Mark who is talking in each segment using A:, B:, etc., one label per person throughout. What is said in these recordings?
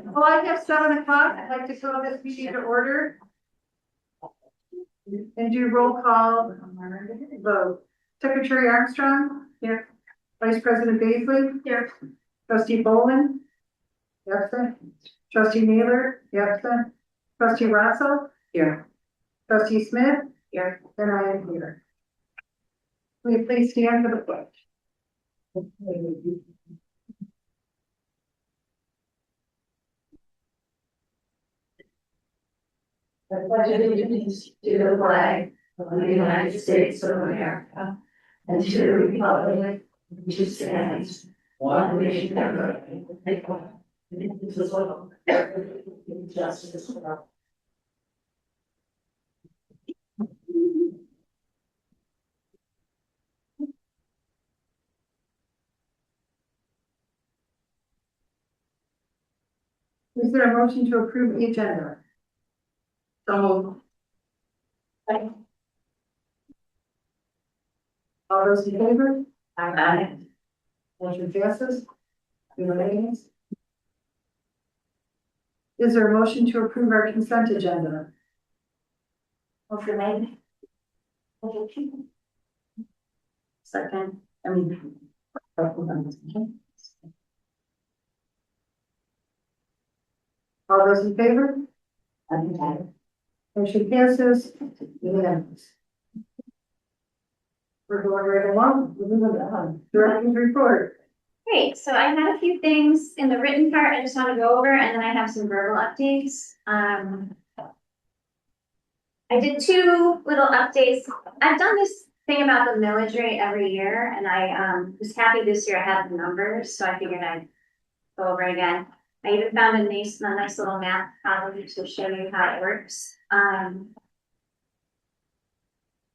A: Well, I have 7 o'clock. I'd like to call this meeting to order and do roll call vote. Secretary Armstrong? Here. Vice President Baisley? Here. Trustee Boland? Absent. Trustee Naylor? Absent. Trustee Rosso? Here. Trustee Smith? Here. And I am here. Will you please stand for the pledge?
B: I pledge allegiance to the flag of the United States of America and to the republic which stands one nation under God, indivisible, with justice for all.
A: Is there a motion to approve the agenda? So all those in favor?
B: Aye.
A: Motion passes. Unanimous. Is there a motion to approve our consent agenda?
B: Motion made.
A: Second. All those in favor?
B: Aye.
A: Motion passes. Unanimous. We're going right along. Director's report.
C: Great, so I had a few things in the written part I just want to go over, and then I have some verbal updates. I did 2 little updates. I've done this thing about the millage rate every year, and I was happy this year I had the numbers, so I figured I'd go over it again. I even found a nice little math problem to show you how it works.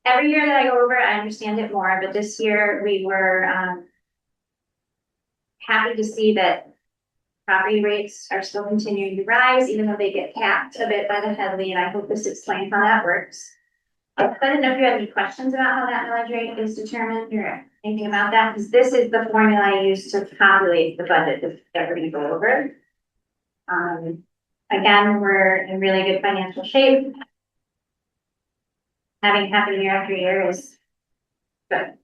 C: Every year that I go over it, I understand it more, but this year we were happy to see that property rates are still continuing to rise, even though they get capped a bit by the headly, and I hope this explains how that works. I didn't know if you had any questions about how that millage rate is determined or anything about that, because this is the formula I use to calculate the budget that we're going to go over. Again, we're in really good financial shape. Having happened year after year is good.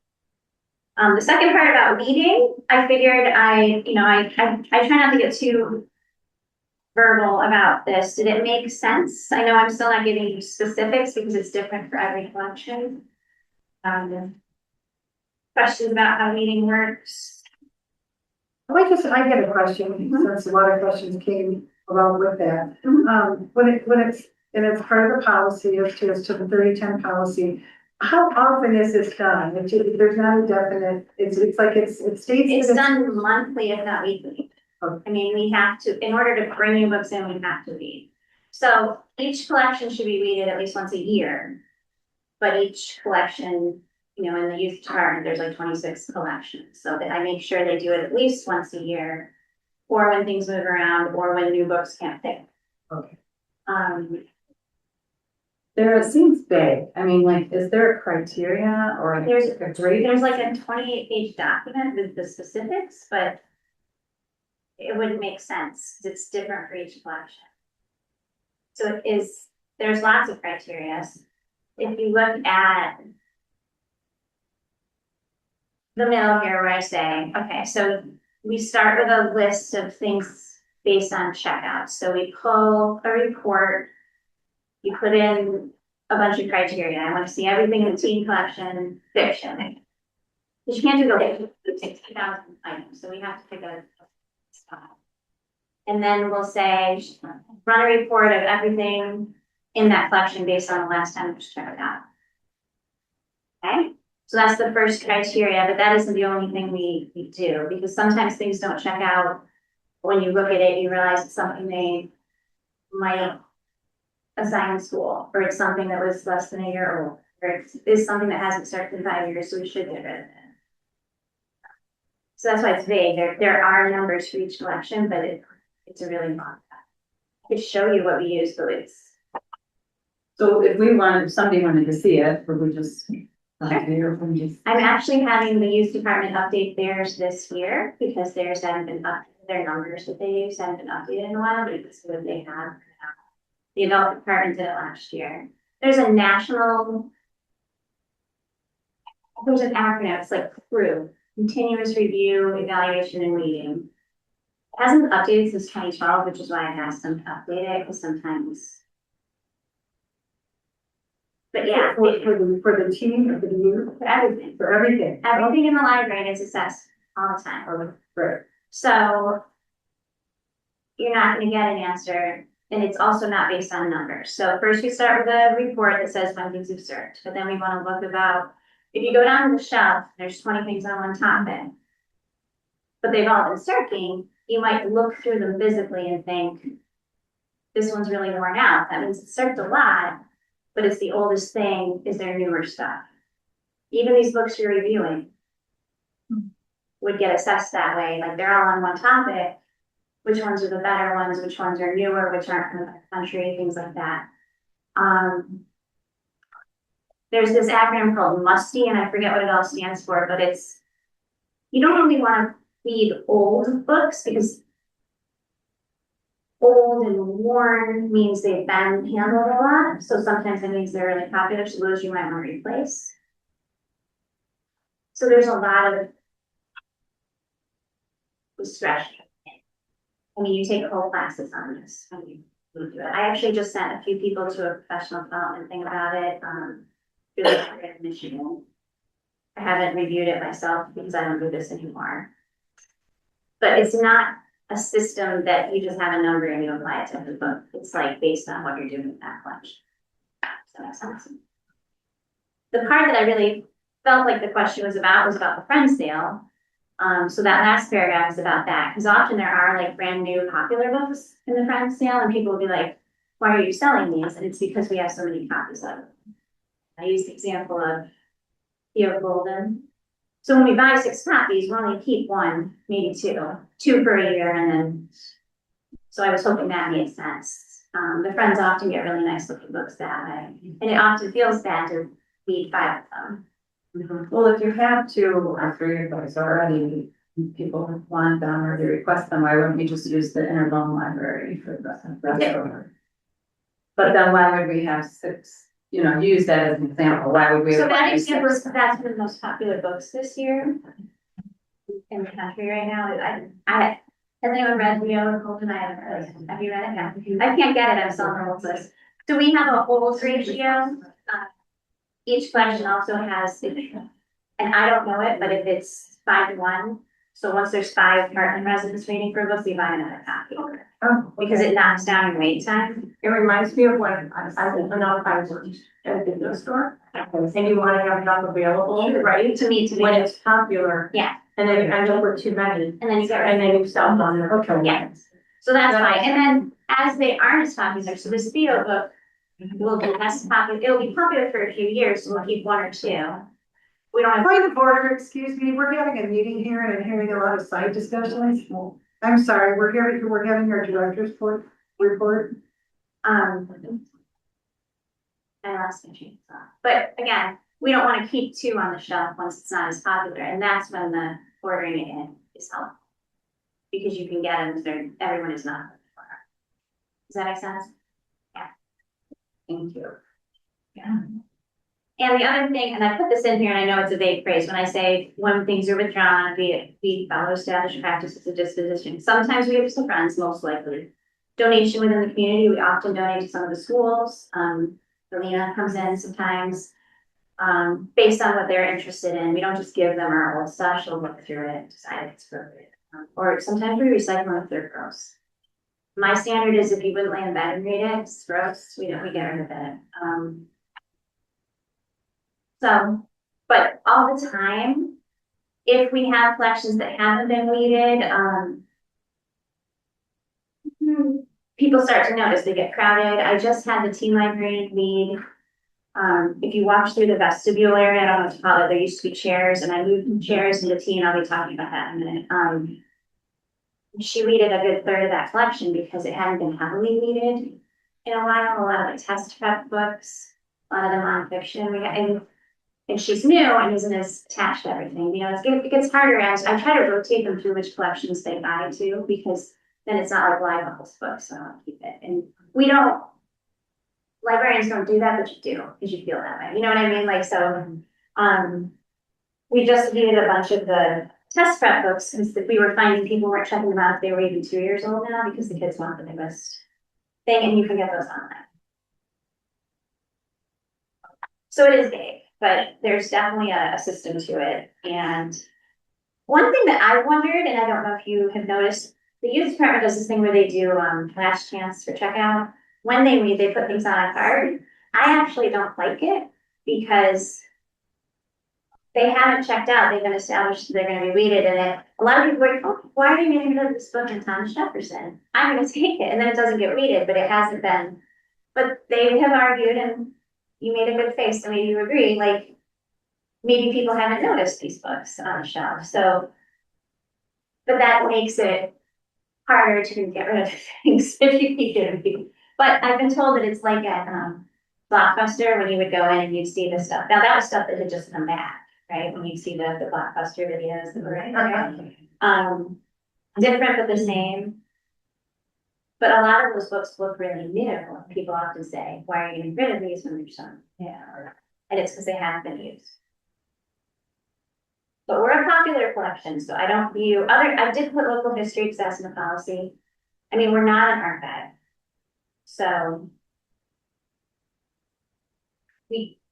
C: The second part about meeting, I figured I try not to get too verbal about this. Did it make sense? I know I'm still not giving you specifics because it's different for every collection. Questions about how meeting works?
A: I get a question, since a lot of questions came along with that. When it's part of the policy, as to the 3010 policy, how often is this done? There's not a definite, it states.
C: It's done monthly, if not weekly.
A: Okay.
C: I mean, we have to, in order to bring new books in, we have to read. So each collection should be read at least once a year. But each collection, in the youth department, there's like 26 collections. So that I make sure they do it at least once a year, or when things move around, or when new books can't fit.
A: Okay.
D: It seems vague. I mean, like, is there a criteria or
C: There's
D: a grade?
C: There's like a 28-page document with the specifics, but it wouldn't make sense. It's different for each collection. So there's lots of criteria. If you look at the middle here where I say, okay, so we start with a list of things based on checkouts. So we pull a report. You put in a bunch of criteria. I want to see everything in the teen collection, fiction. But you can't do the 60,000 items, so we have to pick a spot. And then we'll say, run a report of everything in that collection based on the last time it was checked out. Okay, so that's the first criteria, but that isn't the only thing we do, because sometimes things don't check out. When you look at it, you realize it's something they might assign in school, or it's something that was less than a year old, or it's something that hasn't started in 5 years, so we should get rid of it. So that's why it's vague. There are numbers for each collection, but it's a really long. I could show you what we use, but it's.
D: So if somebody wanted to see it, would we just? I'm
C: actually having the youth department update theirs this year because theirs haven't been updated their numbers that they use haven't been updated in a while, but it's what they have. The adult department did it last year. There's an acronym, it's like CREW, continuous review, evaluation, and reading. It hasn't been updated since 2012, which is why I asked them to update it, because sometimes. But yeah,
A: For the team, for the youth,
C: for everything.
A: for everything.
C: Everything in the library is assessed all the time.
A: Right.
C: So you're not gonna get an answer, and it's also not based on numbers. So first we start with a report that says when things have served, but then we wanna look about, if you go down to the shelf, there's 20 things on one topic, but they've all been circling, you might look through them physically and think, this one's really worn out. That means it's served a lot, but it's the oldest thing. Is there newer stuff? Even these books you're reviewing would get assessed that way. Like they're all on one topic. Which ones are the better ones? Which ones are newer? Which aren't from the country? Things like that. There's this acronym called MUSTY, and I forget what it all stands for, but it's, you don't really want to read old books because old and worn means they've been handled a lot. So sometimes it means they're really popular, so those you might want to replace. So there's a lot of discretion. I mean, you take whole classes on this. I mean, you do it. I actually just sent a few people to a professional development thing about it, through the Library of Michigan. I haven't reviewed it myself because I don't do this anymore. But it's not a system that you just have a number and you apply it to the book. It's like based on what you're doing with that collection. Does that make sense? The part that I really felt like the question was about the friend sale. So that last paragraph is about that, because often there are like brand new popular books in the friend sale, and people will be like, why are you selling these? And it's because we have so many copies of them. I used the example of Theo Golden. So when we buy 6 copies, we only keep 1, maybe 2 for a year, and then, so I was hoping that made sense. The friends often get really nice looking books that way, and it often feels bad to read 5 of them.
D: Well, if you have 2 or 3 of those already, people want them or they request them, why wouldn't we just use the Interbone library for the rest of it? But then why would we have 6, use that as an example, why would we?
C: So that
D: use
C: example is,
D: 6?
C: that's one of the most popular books this year in the country right now. Has anyone read Leo Golden? I haven't read it. Have you read it? No. I can't get it, I'm still on the whole list. So we have a holds ratio. Each collection also has, and I don't know it, but if it's 5 to 1, so once there's 5 Hartland residents waiting for a book, we buy another copy.
A: Oh,
C: Because it knocks down your wait time.
E: It reminds me of when I was at a video store, and you want to have enough available, right?
C: To me,
E: When it's popular.
C: Yeah.
E: And then you end up with too many,
C: And then you get
E: and then you sell them.
A: okay.
C: Yeah. So that's fine. And then as they aren't as popular, so this Theo book will be less popular. It'll be popular for a few years, so we'll keep 1 or 2. We don't have.
A: Point of order, excuse me, we're having a meeting here and I'm hearing a lot of side discussions. I'm sorry, we're having our director's report.
C: I lost my train of thought. But again, we don't want to keep 2 on the shelf once it's not as popular, and that's when the ordering it in is helpful. Because you can get them if everyone is not. Does that make sense? Yeah.
D: Thank you.
C: Yeah. And the other thing, and I put this in here, and I know it's a vague phrase, when I say when things are withdrawn, we follow established practices of disposition. Sometimes we give to friends, most likely. Donation within the community, we often donate to some of the schools. Alina comes in sometimes, based on what they're interested in. We don't just give them our old stuff, she'll look through it, decide if it's appropriate. Or sometimes we recycle them if they're gross. My standard is if you wouldn't lay in bed and read it, it's gross, we get rid of it. So, but all the time, if we have collections that haven't been weeded, people start to notice they get crowded. I just had the teen librarian weed. If you walk through the vestibule area, I don't know what to call it, there used to be chairs, and I moved chairs into teen. I'll be talking about that in a minute. She weeded a good third of that collection because it hadn't been heavily weeded in a while. A lot of like test prep books, a lot of them nonfiction. and she's new and isn't as attached to everything, you know, it gets harder, and I try to rotate them through which collections they buy to, because then it's not like, well, I love this book, so I'll keep it, and librarians don't do that, but you do, because you feel that way, you know what I mean, like, so, we just needed a bunch of the test prep books, since we were finding people weren't checking them out if they were even 2 years old now, because the kids want the newest thing, and you can get those online. So it is big, but there's definitely a system to it. And one thing that I wondered, and I don't know if you have noticed, the youth department does this thing where they do last chance for checkout. When they read, they put things on a card. I actually don't like it because they haven't checked out. They've been established that they're going to be read and a lot of people are like, oh, why are they making this book on Thomas Jefferson? I'm going to take it, and then it doesn't get read, but it hasn't been. But they have argued, and you made a good face, so maybe you agree, like, maybe people haven't noticed these books on the shelf, so. But that makes it harder to get rid of things if you keep getting people. But I've been told that it's like at Blockbuster, when you would go in and you'd see the stuff. Now, that was stuff that had just come back, right? When you see the Blockbuster videos that were different but the same. But a lot of those books look really new. People often say, why are you getting rid of these when they're so, and it's because they haven't been used. But we're a popular collection, so I don't view I did put local history because that's in the policy. I mean, we're not an archive. So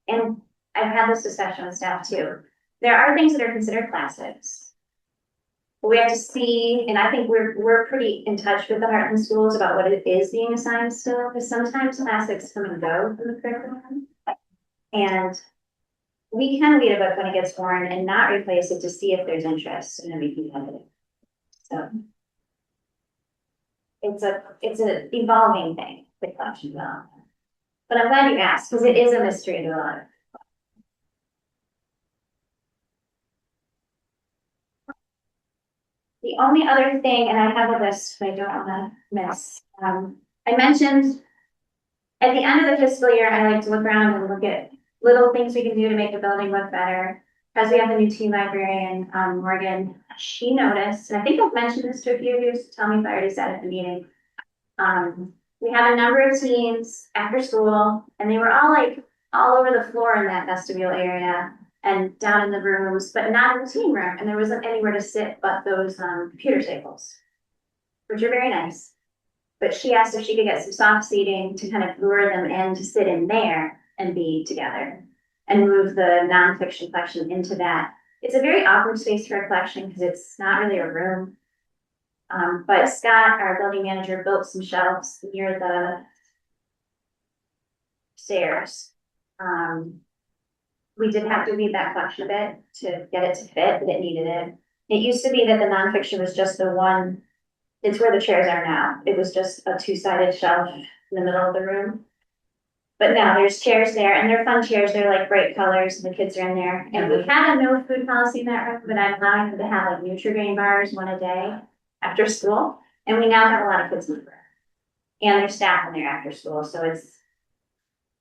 C: and I've had this discussion with staff too. There are things that are considered classics. We have to see, and I think we're pretty in touch with the Hartland schools about what it is being assigned still, because sometimes classics come and go from the curriculum. And we can read a book when it gets worn and not replace it to see if there's interest and then be competitive. So it's an evolving thing, the collection development. But I'm glad you asked, because it is a mystery to a lot of. The only other thing, and I have a list that I don't want to miss. I mentioned at the end of the fiscal year, I like to look around and look at little things we can do to make the building look better. As we have the new teen librarian, Morgan, she noticed, and I think I've mentioned this to a few of you, so tell me if I already said it at the meeting. We have a number of teens after school, and they were all over the floor in that vestibule area and down in the rooms, but not in the teen room. And there wasn't anywhere to sit but those computer tables, which are very nice. But she asked if she could get some soft seating to kind of lure them in to sit in there and be together and move the nonfiction collection into that. It's a very awkward space for a collection because it's not really a room. But Scott, our building manager, built some shelves near the stairs. We did have to leave that collection a bit to get it to fit, but it needed it. It used to be that the nonfiction was just the one, it's where the chairs are now. It was just a two-sided shelf in the middle of the room. But now there's chairs there, and they're fun chairs. They're like bright colors, and the kids are in there. And we had a no food policy in that room, but I'm allowing them to have like Nutri-Grain bars one a day after school. And we now have a lot of kids in the room. And there's staff in there after school, so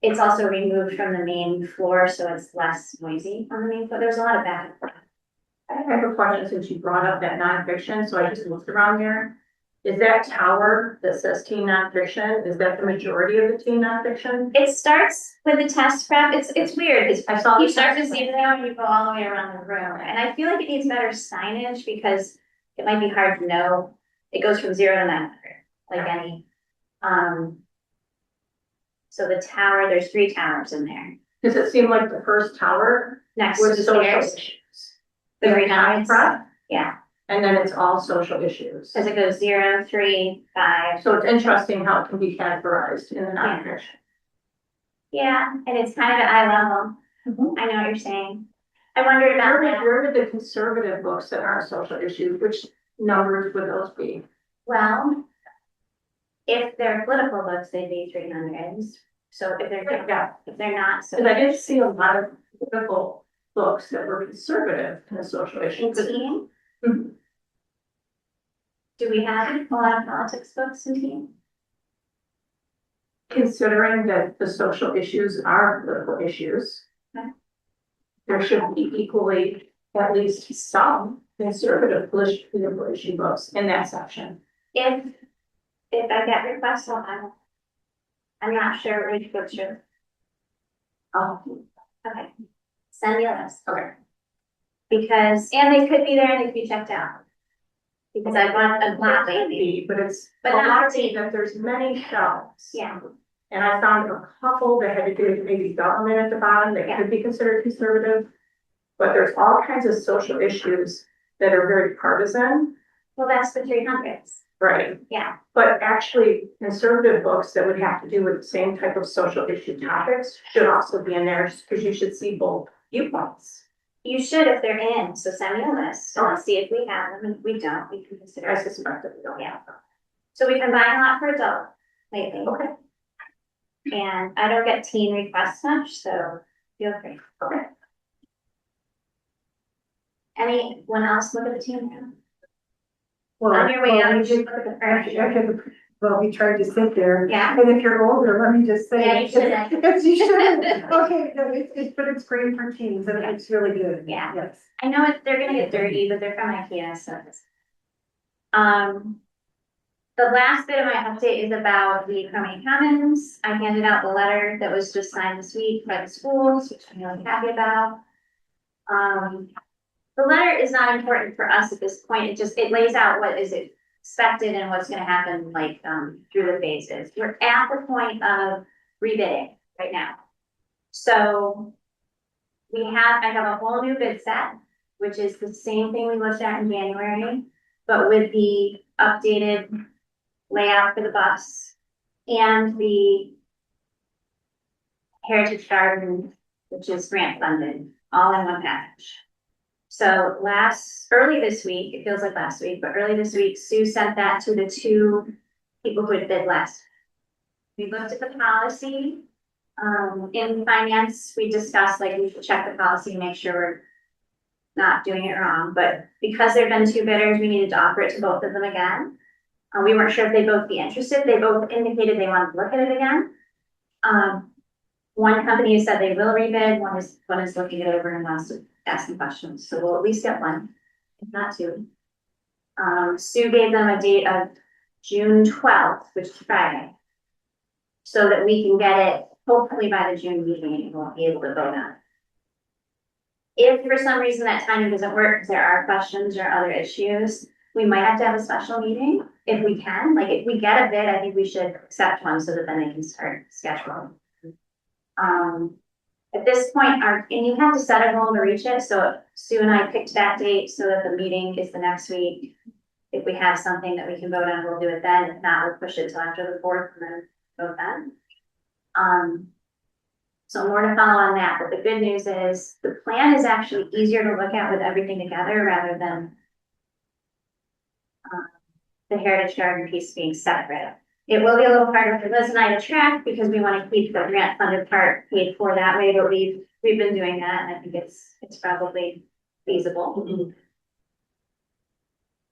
C: it's also removed from the main floor, so it's less noisy on the main floor. There's a lot of back and forth.
E: I have a question since you brought up that nonfiction, so I just looked around there. Is that tower that says teen nonfiction, is that the majority of the teen nonfiction?
C: It starts with the test prep. It's weird.
E: I saw
C: You start to see it now and you go all the way around the room. And I feel like it needs better signage because it might be hard to know. It goes from 0 to 900, like any. So the tower, there's 3 towers in there.
E: Does it seem like the first tower
C: Next to
E: was
C: the
E: social
C: stairs,
E: issues?
C: the very nice.
E: Prep,
C: Yeah,
E: and then it's all social issues.
C: because it goes 0, 3, 5.
E: So it's interesting how it can be categorized in the nonfiction.
C: Yeah, and it's kind of at eye level. I know what you're saying. I wondered about that.
E: Where did the conservative books that are social issues, which numbers would those be?
C: Well, if they're political books, they'd be 300s. So if they're not, so.
E: Because I did see a lot of political books that were conservative in the social issues.
C: Teen?
E: Mhm.
C: Do we have a lot of politics books in teen?
E: Considering that the social issues are political issues.
C: Okay.
E: there should be equally at least some conservative liberation books in that section.
C: If I get requests, I'm not sure which books should.
E: Oh,
C: Okay. Send me a list.
E: okay.
C: Because, and they could be there and they could be checked out. Because I've got a lot lately.
E: But it's
C: But
E: a
C: not
E: lot of
C: routine.
E: that there's many shelves.
C: Yeah,
E: And I found a couple that had to do with maybe government at the bottom that could be considered conservative. But there's all kinds of social issues that are very partisan,
C: well, that's the 300s.
E: right?
C: Yeah,
E: But actually, conservative books that would have to do with the same type of social issue topics should also be in there, because you should see both viewpoints.
C: you should if they're in, so send me a list, and I'll see if we have them, if we don't, we can consider.
E: I
C: it.
E: suspect that we don't have them.
C: So we've been buying a lot for adult lately,
E: Okay,
C: and I don't get teen requests much, so feel free.
E: okay.
C: Anyone else look at the teen now?
A: Well,
C: On your way
A: well,
C: out,
A: we
C: you should
A: did-
C: look at the
A: actually,
C: furniture.
A: well, we tried to sit there.
C: Yeah,
A: And if you're older, let me just say.
C: Yeah, you shouldn't.
A: Yes, you shouldn't. Okay, no, but it's great for teens and it's really good.
C: Yeah.
A: Yes.
C: I know they're gonna get dirty, but they're from IKEA, so it's. The last bit of my update is about the Cromaine Commons. I handed out the letter that was just signed this week by the schools, which I'm really happy about. The letter is not important for us at this point. It lays out what is expected and what's gonna happen, like, through the phases. We're at the point of rebidding right now. So I have a whole new bid set, which is the same thing we looked at in January, but with the updated layout for the bus and the Heritage Garden, which is grant funded, all in one package. So early this week, it feels like last week, but early this week, Sue sent that to the two people who had bid last. We looked at the policy. In finance, we discussed, like, we should check the policy and make sure we're not doing it wrong, but because there've been two bidders, we needed to offer it to both of them again. We weren't sure if they'd both be interested. They both indicated they wanted to look at it again. One company has said they will rebid, one is looking it over and wants to ask some questions, so we'll at least get one, if not two. Sue gave them a date of June 12th, which is Friday, so that we can get it hopefully by the June meeting, and we'll be able to vote on it. If for some reason that timing doesn't work, because there are questions or other issues, we might have to have a special meeting if we can. Like, if we get a bid, I think we should accept one so that then they can start scheduling. At this point, and you have to set a goal to reach it. So Sue and I picked that date so that the meeting is the next week. If we have something that we can vote on, we'll do it then. If not, we'll push it till after the 4th and then vote then. So more to follow on that, but the good news is the plan is actually easier to look at with everything together rather than the Heritage Garden piece being separate. It will be a little harder for Liz and I to track because we want to keep the grant funded part paid for that way, but we've been doing that and I think it's probably feasible.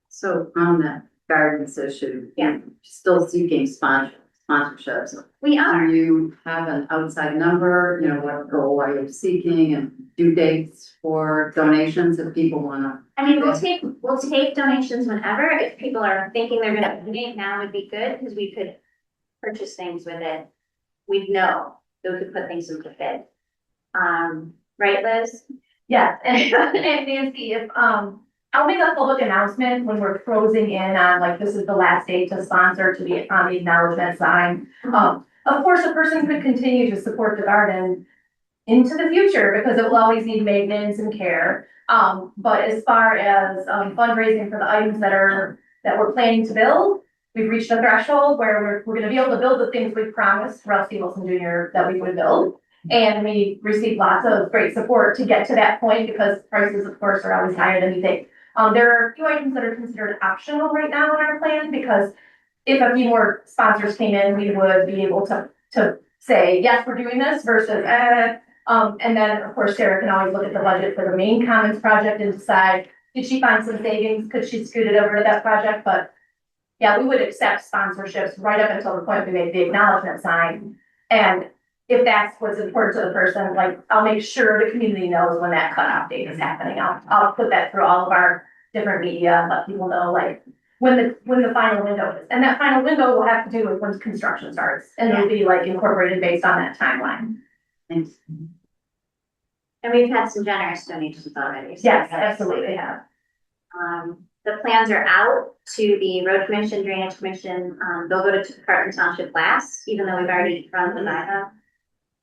D: So on that gardens issue.
C: Yeah.
D: you're Still seeking sponsorships.
C: We are.
D: Do you have an outside number, what goal are you seeking and due dates for donations if people wanna?
C: I mean, we'll take donations whenever. If people are thinking they're gonna donate now would be good because we could purchase things with it. We'd know that we could put things into bid. Right, Liz?
F: Yes, and Nancy, if, I'll make a public announcement when we're closing in on, like, this is the last date to sponsor to be on the acknowledgement sign. Of course, a person could continue to support the garden into the future because it will always need maintenance and care. But as far as fundraising for the items that we're planning to build, we've reached a threshold where we're gonna be able to build the things we promised Ralph C. Wilson Jr. that we would build. And we received lots of great support to get to that point because prices, of course, are always higher than you think. There are a few items that are considered optional right now in our plan because if a few more sponsors came in, we would be able to say, yes, we're doing this versus, and then, of course, Sarah can always look at the budget for the main commons project and decide, did she find some savings? Could she scoot it over to that project? But yeah, we would accept sponsorships right up until the point we made the acknowledgement sign. And if that's what's important to the person, like, I'll make sure the community knows when that cutoff date is happening. I'll put that through all of our different media and let people know, like, when the final window is. And that final window will have to do with when construction starts, and it'll be like incorporated based on that timeline.
C: Thanks. And we've had some generous donations already. So
F: Yes, absolutely, they have.
C: The plans are out to the road commission, drainage commission. They'll go to Hartland Township last, even though we've already run the bylaw.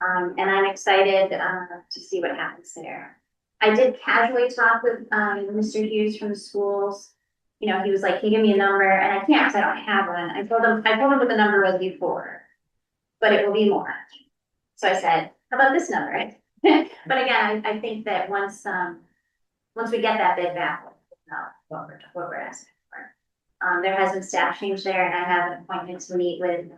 C: And I'm excited to see what happens there. I did casually talk with Mr. Hughes from the schools. You know, he was like, "Can you give me a number?" And I can't because I don't have one. I told him what the number was before, but it will be more. So I said, "How about this number?" But again, I think that once we get that bid back, we'll know what we're asking for. There has been staff change there, and I have an appointment to meet with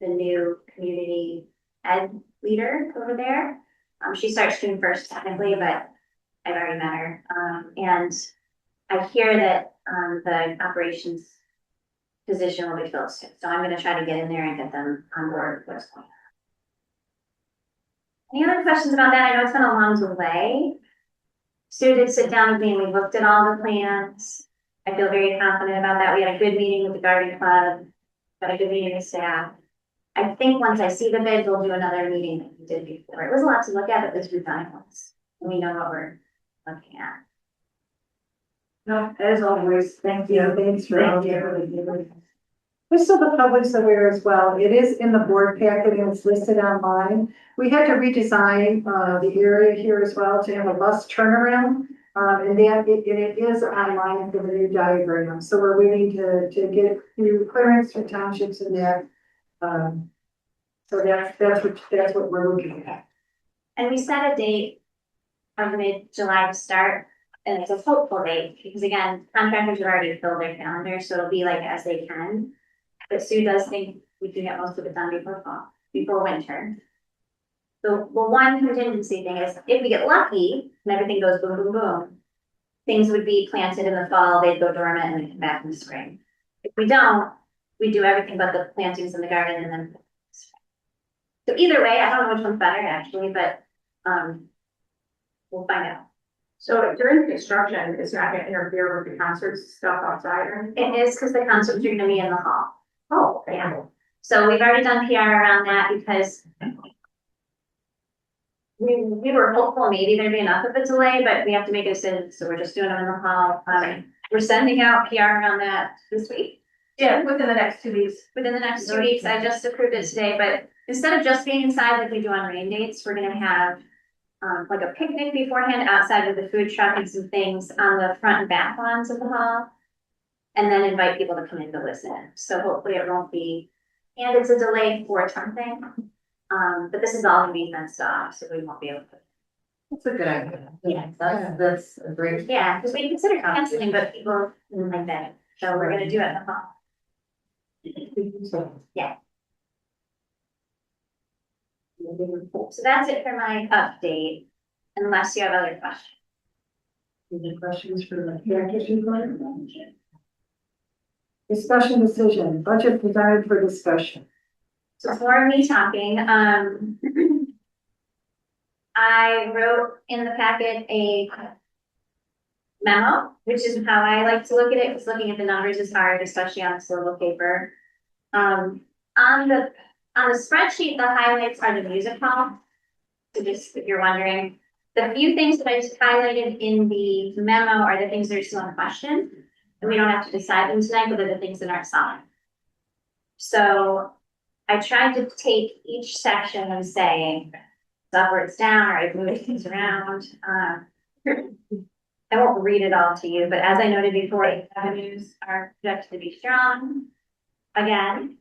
C: the new community ed leader over there. She starts June 1st technically, but I've already met her. And I hear that the operations position will be filled soon. So I'm going to try to get in there and get them on board with what's going on. Any other questions about that? I know it's been a long delay. Sue did sit down with me and we looked at all the plans. I feel very confident about that. We had a good meeting with the garden club, got a good meeting with staff. I think once I see the bid, we'll do another meeting that we did before. It was a lot to look at, but this we've done it once. And we know what we're looking at.
A: No, as always, thank you. Thanks for all your. Just so the public's aware as well, it is in the board packet and it's listed online. We had to redesign the area here as well to have a bus turnaround. And it is online for the new diagram. So we're waiting to get through clearance for townships and that. So that's what we're looking at.
C: And we set a date of mid-July to start, and it's a hopeful date because again, contractors have already filled their calendar, so it'll be like as they can. But Sue does think we can get most of it done before fall, before winter. The one contingency thing is if we get lucky and everything goes boom, boom, boom, things would be planted in the fall, they'd go dormant and then come back in the spring. If we don't, we do everything but the plantings in the garden and then. So either way, I don't know which one's better actually, but we'll find out.
E: So during construction, it's not gonna interfere with the concerts stuff outside or anything?
C: It is because the concerts are gonna be in the hall.
E: Oh,
C: Yeah. So we've already done PR around that because we were hopeful maybe there'd be enough of a delay, but we have to make a decision, so we're just doing them in the hall. We're sending out PR around that this week.
F: Yeah, within the next 2 weeks.
C: Within the next 2 weeks, I just approved it today, but instead of just being inside like we do on rain dates, we're gonna have like a picnic beforehand outside with the food truck and some things on the front and back lawns of the hall. And then invite people to come in to listen. So hopefully it won't be, and it's a delay for something. But this is all gonna be fenced off, so we won't be able to.
D: That's a good idea.
C: Yeah.
D: That's a great.
C: Yeah, because we consider canceling, but people didn't like that. So we're gonna do it in the hall. Yeah. So that's it for my update, unless you have other questions.
A: Any questions for the director's report? Discussion decision, budget presented for discussion.
C: So for me talking, I wrote in the packet a memo, which is how I like to look at it, because looking at the numbers is hard, especially on this little paper. On the spreadsheet, the highlights are the music hall. So just if you're wondering, the few things that I just highlighted in the memo are the things that are still in question. And we don't have to decide them tonight, but they're the things that aren't solid. So I tried to take each section and say, it's up or it's down, or I've moved things around. I won't read it all to you, but as I noted before, revenues are projected to be strong again.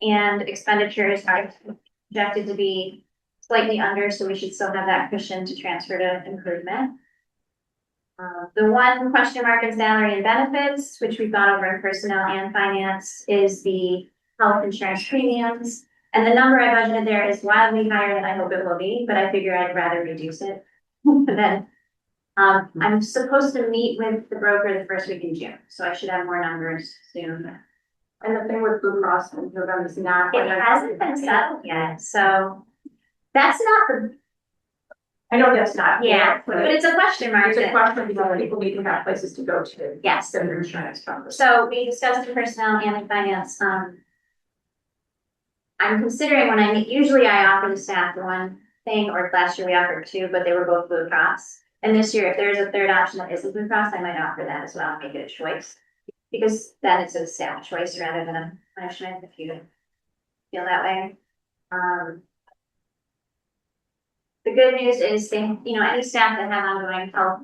C: And expenditures are projected to be slightly under, so we should still have that cushion to transfer to improvement. The one question mark in salary and benefits, which we've gone over in personnel and finance, is the health insurance premiums. And the number I budgeted there is wildly higher than I hope it will be, but I figure I'd rather reduce it. Then I'm supposed to meet with the broker the first week in June, so I should have more numbers soon.
E: And the thing with Blue Cross and November is not.
C: It hasn't been settled yet, so That's not the,
E: I know that's not.
C: yeah,
E: but
C: but it's a question mark.
E: it's a
C: that-
E: question because people need to have places to go to.
C: Yes.
E: Get their insurance from.
C: So we discussed the personnel and the finance, I'm considering when I meet, usually I offer the staff the one thing, or last year we offered two, but they were both Blue Cross. And this year, if there's a third option that isn't Blue Cross, I might offer that as well, make it a choice. Because then it's a staff choice rather than a punishment if you feel that way. The good news is they, any staff that have ongoing health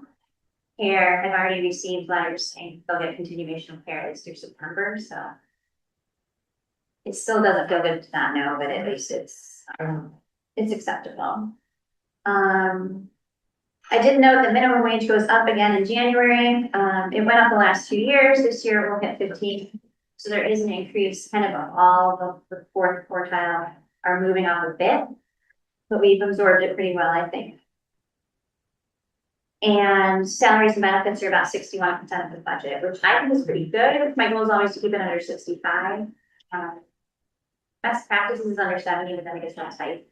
C: care have already received letters saying they'll get continuation of care at least through September, so. It still doesn't feel good to not know, but at least it's acceptable. I did note the minimum wage goes up again in January. It went up the last 2 years. This year it will hit 15. So there is an increase, kind of all of the fourth quartile are moving up a bit, but we've absorbed it pretty well, I think. And salaries and benefits are about 61% of the budget, which I think is pretty good. My goal is always to keep it under 65. Best practices is under 70, but then it gets real tight.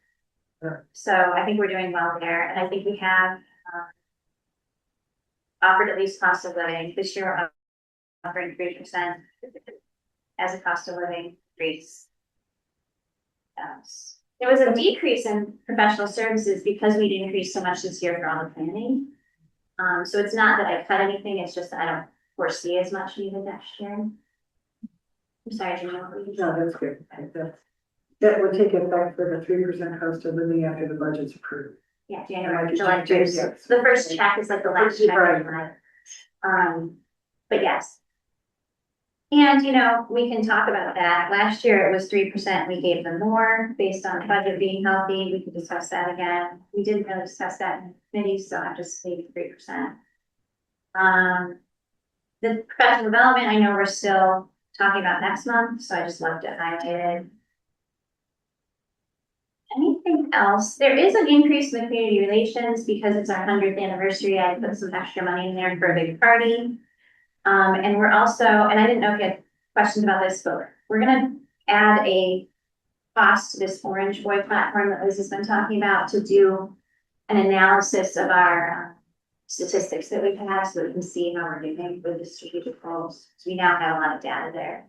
A: Sure.
C: So I think we're doing well there, and I think we have offered at least cost of living. This year we're offering 3% as a cost of living increase. There was a decrease in professional services because we'd increased so much this year for all the planning. So it's not that I cut anything, it's just that I don't foresee as much needed next year. I'm sorry, Janelle.
A: No, that's good. That would take effect for the 3% cost of living after the budget's approved.
C: Yeah, January,
A: Like
C: July
A: June,
C: 1st.
A: yes.
C: The first check is like the last check.
A: Right.
C: But yes. And, we can talk about that. Last year it was 3%. We gave them more based on the budget being healthy. We could discuss that again. We didn't really discuss that in committee, so I just leave 3%. The professional development, I know we're still talking about next month, so I just left it highlighted. Anything else? There is an increase in the community relations because it's our 100th anniversary. I put some extra money in there for a big party. And we're also, and I didn't know if you had questions about this, but we're gonna add a cost to this Orange Boy platform that Liz has been talking about to do an analysis of our statistics that we've had so that we can see how we're doing with the strategic goals. So we now have a lot of data there.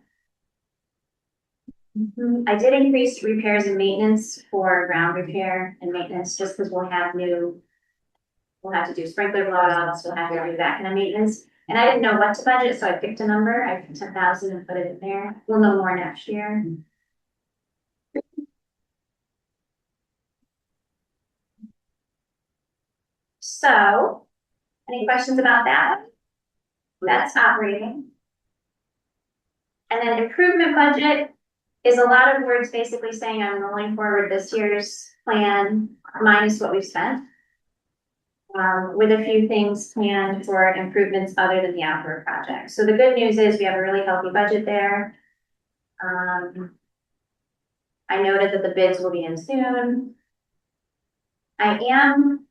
C: I did increase repairs and maintenance for ground repair and maintenance just because we'll have to do sprinkler blowouts, we'll have to do that kind of maintenance. And I didn't know what to budget, so I picked a number. I picked 10,000 and put it in there. We'll know more next year. So, any questions about that? That's operating. And then improvement budget is a lot of words basically saying I'm rolling forward this year's plan minus what we've spent. With a few things planned for improvements other than the outdoor project. So the good news is we have a really healthy budget there. I noted that the bids will be in soon. I am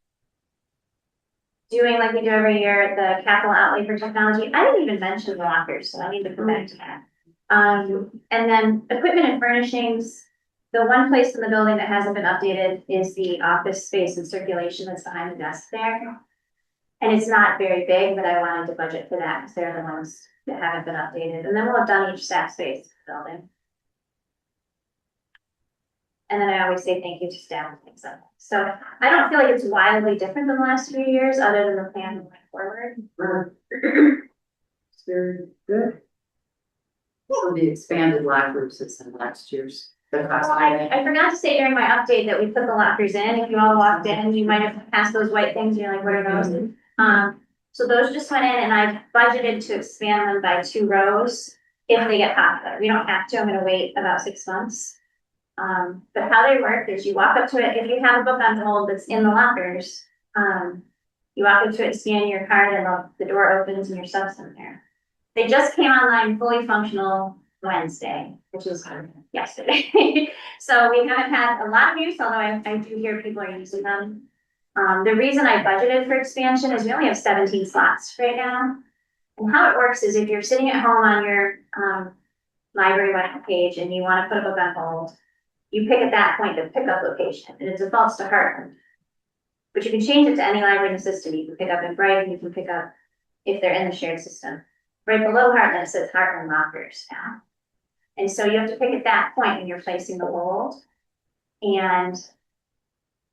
C: doing like we do every year, the capital outlay for technology. I didn't even mention the lockers, so I need to come back to that. And then equipment and furnishings. The one place in the building that hasn't been updated is the office space and circulation that's behind the desk there. And it's not very big, but I wanted to budget for that because they're the ones that haven't been updated. And then we'll have done each staff space building. And then I always say thank you to staff and things like that. So I don't feel like it's wildly different than the last few years, other than the plan going forward.
A: It's very good.
B: So the expanded locker system last year's.
C: Well, I forgot to say during my update that we put the lockers in. If you all walked in, you might have passed those white things. You're like, what are those? So those just went in and I budgeted to expand them by 2 rows if they get popular. We don't have to. I'm going to wait about 6 months. But how they work is you walk up to it. If you have a book on hold that's in the lockers, you walk up to it, scan your card, and the door opens and your stuff's in there. They just came online fully functional Wednesday, which is yesterday. So we haven't had a lot of use, although I do hear people are using them. The reason I budgeted for expansion is we only have 17 slots right now. And how it works is if you're sitting at home on your library web page and you want to put a book on hold, you pick at that point the pickup location, and it defaults to Hartland. But you can change it to any library in the system. You can pick up in Brighton, you can pick up if they're in the shared system. Right below Hartland, it says Hartland lockers now. And so you have to pick at that point when you're placing the hold. And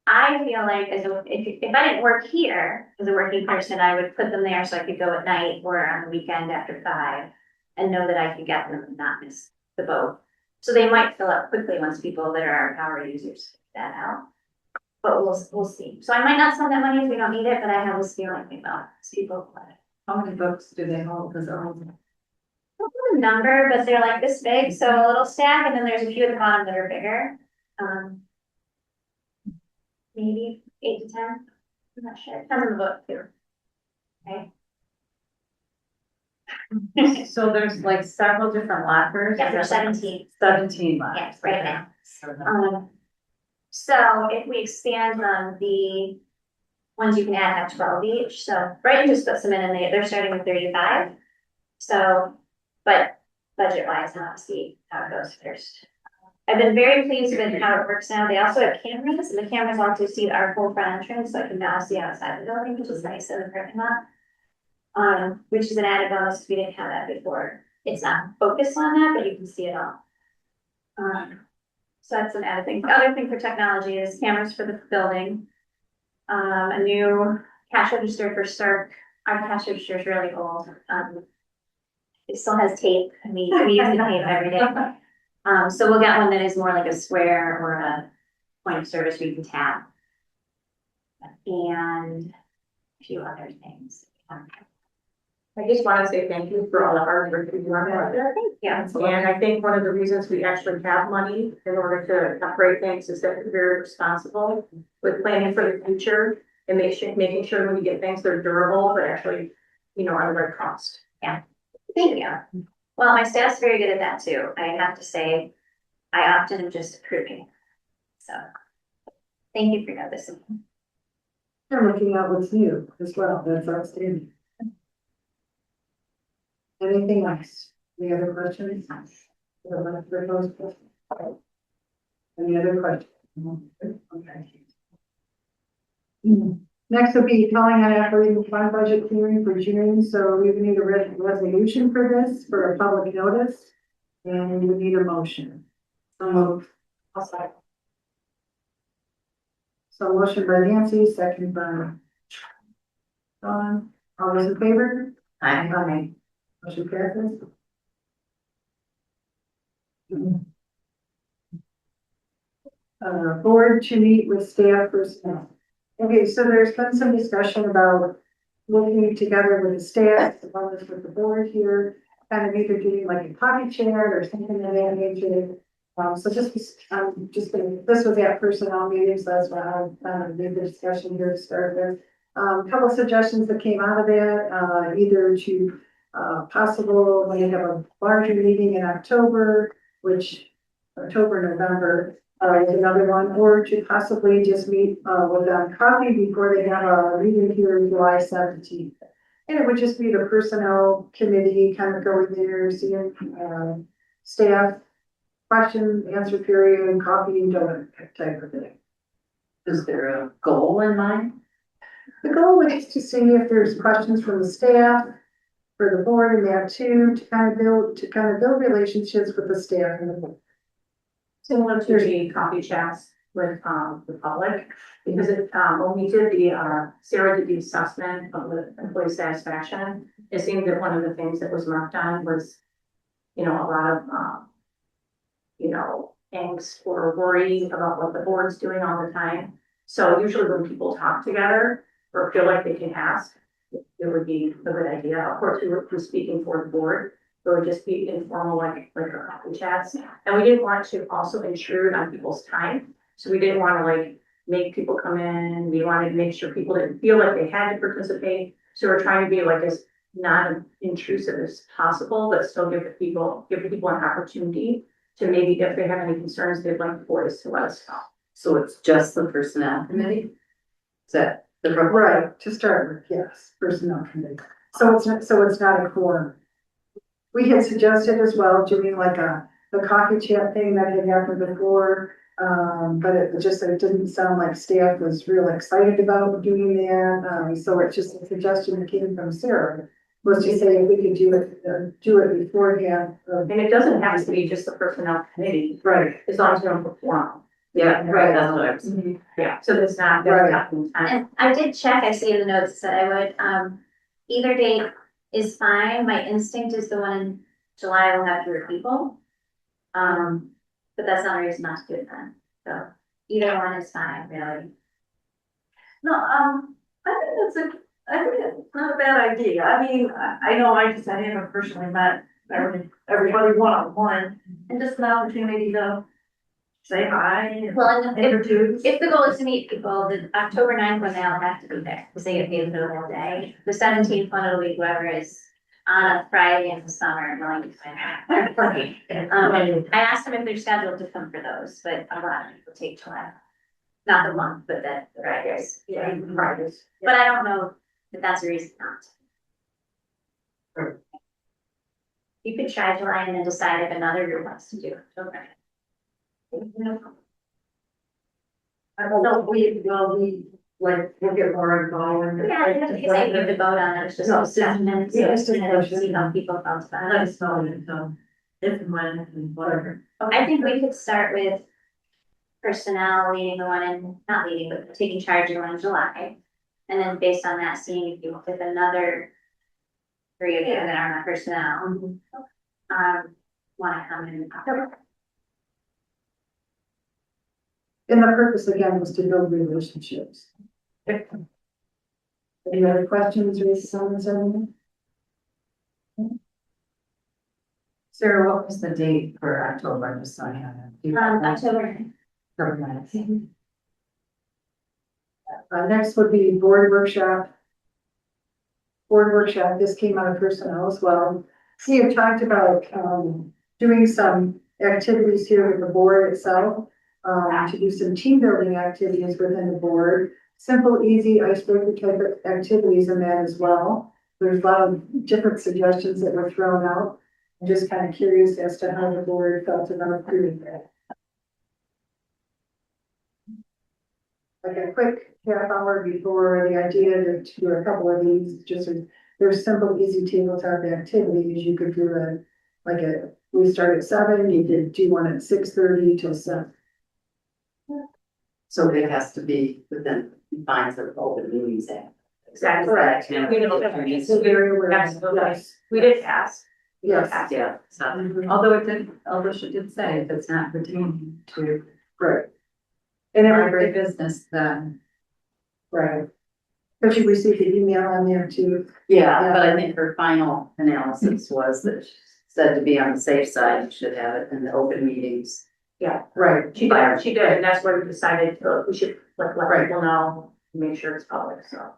C: I feel like if I didn't work here as a working person, I would put them there so I could go at night or on the weekend after 5 and know that I could get them and not miss the boat. So they might fill up quickly once people that are power users figure that out. But we'll see. So I might not spend that money if we don't need it, but I have this feeling about people.
D: How many books do they hold? Because they're all.
C: A number, but they're like this big, so a little stack, and then there's a few at the bottom that are bigger. Maybe 8 to 10. I'm not sure. Depends on the book too. Okay.
D: So there's like several different lockers?
C: Yeah, there's 17.
D: 17 lockers.
C: Yes, right now. So if we expand them, the ones you can add have 12 each. So Brighton just puts them in and they're starting with 35. So, but budget-wise, I'll have to see how it goes first. I've been very pleased with how it works now. They also have cameras, and the cameras also see our full front entrance, so I can now see outside the building, which is nice in the parking lot. Which is an added bonus. We didn't have that before. It's not focused on that, but you can see it all. So that's an added thing. The other thing for technology is cameras for the building. A new cash register for Stark. Our cash register is really old. It still has tape, and we use the tape every day. So we'll get one that is more like a square or a point of service where you can tap. And a few other things.
E: I just want to say thank you for all the hard work you do on that.
C: Yeah.
E: And I think one of the reasons we actually have money in order to upgrade things is that we're very responsible with planning for the future and making sure when we get things that are durable, but actually, are the right cost.
C: Thank you. Well, my staff's very good at that too. I have to say, I often am just approving. So, thank you for noticing.
A: They're looking at what's new as well. That's outstanding. Anything else? Any other questions? Any other questions? Okay. Next will be calling on operating fund budget hearing for June, so we would need a resolution for this, for a public notice, and we would need a motion. I'll second. So motion by Nancy, second by Dawn. All those in favor? Aye. Motion passes. Board to meet with staff personnel. Okay, so there's been some discussion about working together with the staff as well as with the board here, kind of either doing like a coffee chat or something of that nature. So this was at personnel meetings, so that's why I made the discussion here to start with. A couple of suggestions that came out of that, either to possible when you have a larger meeting in October, November. Is another one, or to possibly just meet with them coffee before they have a meeting here July 17th. And it would just be the personnel committee kind of going there, seeing staff, question, answer period, and coffee and donut type of thing.
B: Is there a goal in mind?
A: The goal is to see if there's questions from the staff, for the board, and that too, to kind of build relationships with the staff and the board.
E: Similar to the coffee chats with the public, because when we did Sarah did the assessment of the employee satisfaction, it seemed that one of the things that was marked on was, a lot of, angst or worry about what the board's doing all the time. So usually when people talk together or feel like they can ask, it would be a good idea. Of course, we were speaking for the board. It would just be informal, like a coffee chats. And we didn't want to also intrude on people's time. So we didn't want to make people come in. We wanted to make sure people didn't feel like they had to participate. So we're trying to be as non-intrusive as possible, but still give people an opportunity to maybe, if they have any concerns, they'd like to voice to let us know.
B: So it's just the personnel committee? Is that the
A: Right, to start with, yes, personnel committee. So it's not a quorum. We had suggested as well doing the coffee chat thing that had happened before, But it didn't sound like staff was real excited about doing that, so it's just a suggestion that came from Sarah. Was to say if we could do it beforehand,
E: And it doesn't have to be just the personnel committee,
A: right,
E: as long as you don't perform.
D: Yeah,
A: Right.
D: that's what I was.
E: Yeah, so that's not,
A: Right.
E: that's not.
C: And I did check, I see in the notes that I would, either date is fine, my instinct is the one in July will have fewer people. But that's not a reason not to do it then, so either one is fine, really.
G: No, I think it's not a bad idea. I mean, I know I haven't personally met everybody one-on-one, and just an opportunity to say hi and
C: Well, and
G: introduce.
C: if the goal is to meet people, the October 9th one, they'll have to be there, because they get paid for the whole day. The 17th one, it'll be whoever is on a Friday in the summer, willing to come in. I asked them if they're scheduled to come for those, but a lot of people take July. Not the month, but the Fridays.
G: Yeah, Fridays.
C: But I don't know if that's a reason not to. You could try July and then decide if another group wants to do it. Okay.
G: I don't know, we'll get more involved.
C: Yeah, I don't think it's like you have to vote on it, it's just
G: No,
C: a discussion,
A: yeah, it's
C: so
A: just a
C: kind of
A: question.
C: see how people felt about
G: Let
C: it.
G: us know, if and when, and whatever.
C: I think we could start with personnel leading the one in, not leading, but taking charge of the one in July. And then based on that, seeing if you, with another three of you that are not personnel, wanna come in October.
A: and the purpose again was to build relationships. Any other questions or comments on
D: Sarah, what was the date for October, just so I have it? Do you have that?
C: October.
D: Perfect.
A: Next would be board workshop. Board workshop, this came out of personnel as well. We have talked about, doing some activities here with the board itself. To do some team building activities within the board, simple, easy, icebreaker type of activities in that as well. There's a lot of different suggestions that were thrown out. I'm just kind of curious as to how the board felt about doing that. Like a quick half hour before the idea to do a couple of these, there's simple, easy tabletop activities. You could do we start at 7, you could do one at 6:30 till 7.
D: So it has to be within confines of open meetings act.
E: Exactly.
A: Correct.
E: We know that.
A: So very aware.
E: Absolutely.
A: Yes.
E: We did ask.
A: Yes.
D: Yeah, so,
A: Mhm.
D: although she did say if it's not pertaining to
A: Right. And
D: library
A: everybody,
D: business, then.
A: right. But you received the email on there too.
D: Yeah, but I think her final analysis was that she said to be on the safe side, you should have it in the open meetings.
A: Right.
E: She did, and that's why we decided we should let people know, make sure it's public, so.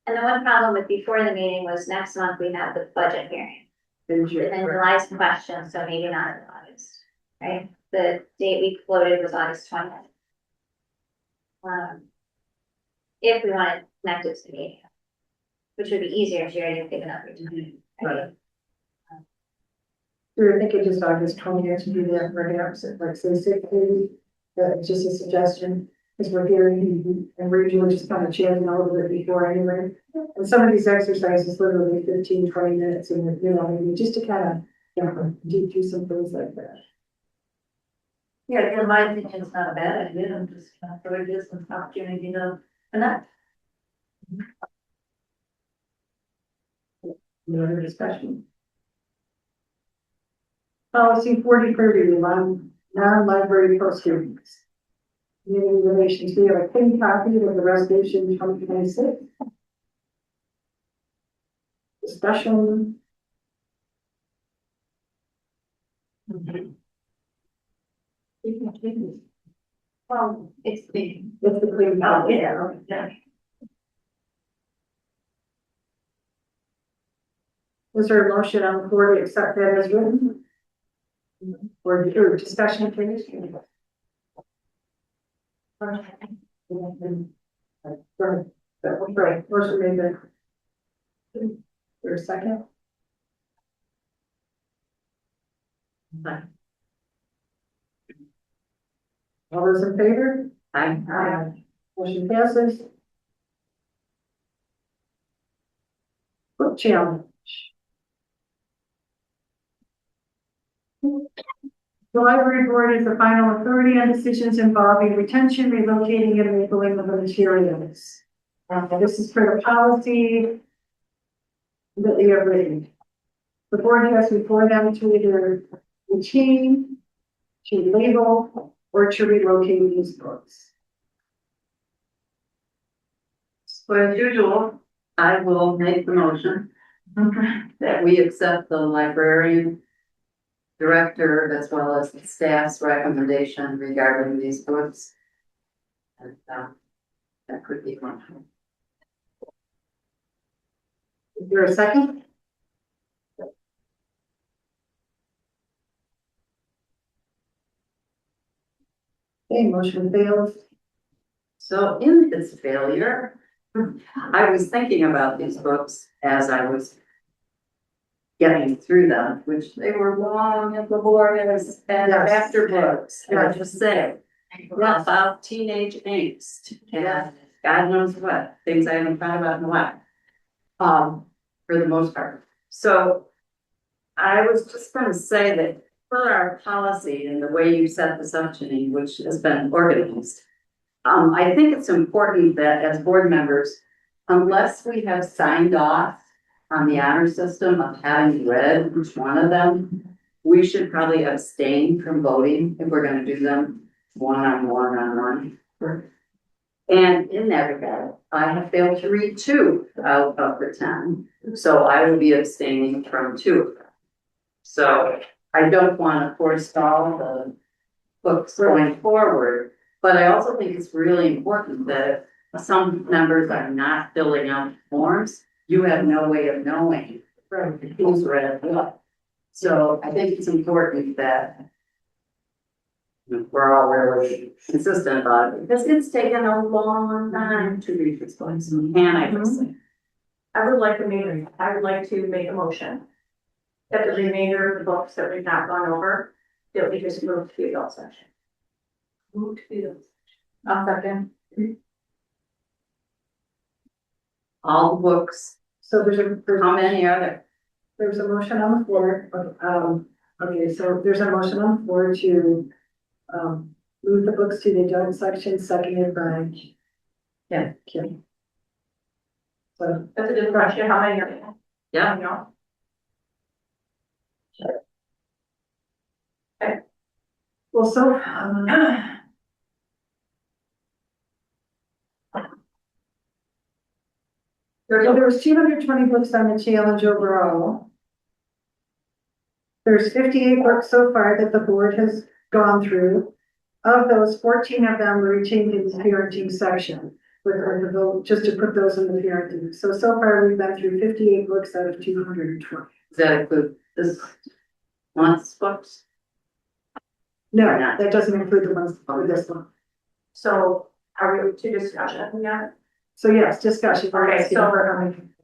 C: And the one problem with before the meeting was next month we have the budget hearing.
A: Did you?
C: And then July's question, so maybe not in August, right? The date we floated was August 20th. If we want to connect it to the meeting, which would be easier if you already picked up your time.
A: Right. We were thinking just August 20th to do that, perhaps, like say 6:30. That's just a suggestion, because we're hearing and we're usually just kind of chatting a little bit before anyway. And some of these exercises literally 15-20 minutes and just to kind of, do some things like that.
G: Yeah, in my opinion, it's not a bad idea, I'm just kind of throw it as an opportunity to connect.
A: Any other discussion? Policy 4030, non-library postings. Community relations, we have a clean copy of the resolution 2026. Discussion.
C: Well, it's big.
A: It's the clean
G: Oh,
A: copy.
G: yeah.
A: Is there a motion on the floor to accept that as written? Or discussion, please? Right, motion made by. For a second? All those in favor?
D: I,
A: Motion passes. Book challenge. The library board is the final authority on decisions involving retention, relocating, and labeling of the materials. This is for the policy that they have written. The board has before them to either retain, to label, or to relocate these books.
D: so as usual, I will make the motion that we accept the librarian director as well as the staff's recommendation regarding these books. And, that could be one.
A: Is there a second? Okay, motion fails.
D: So in this failure, I was thinking about these books as I was getting through them, which they were long and laborious and
A: Yes.
D: after books, I
A: Yes.
D: just say. About teenage angst and God knows what, things I haven't thought about in a while. For the most part. So I was just gonna say that for our policy and the way you set this up, Janine, which has been organized. I think it's important that as board members, unless we have signed off on the honor system of having read each one of them, we should probably abstain from voting if we're gonna do them one. And in that regard, I have failed to read 2 out of the 10, so I will be abstaining from 2 of them. So I don't want to forestall the books going forward, but I also think it's really important that if some members are not filling out forms, you have no way of knowing who's read what. So I think it's important that we're all really consistent about it, because it's taken a long time to read these books, and I just say.
E: I would like to make a motion that the remainder of the books that we've not gone over, that we just move to the adult section. Move to the adult section.
D: I'll second. All the books,
A: So there's
D: how many are there?
A: there's a motion on the floor. Okay, so there's a motion on the floor to move the books to the adult section, seconded by Kim. So
E: That's a good question, how many are there?
D: Yeah.
E: You know?
A: well, so there was 220 books on the challenge overall. There's 58 books so far that the board has gone through. Of those, 14 of them were retained in the parenting section with the vote, just to put those in the parenting. So far we've been through 58 books out of 220.
D: Does that include this month's books?
A: No, that doesn't include the ones for this one.
E: So are we to discussion yet?
A: So yes, discussion.
E: Okay,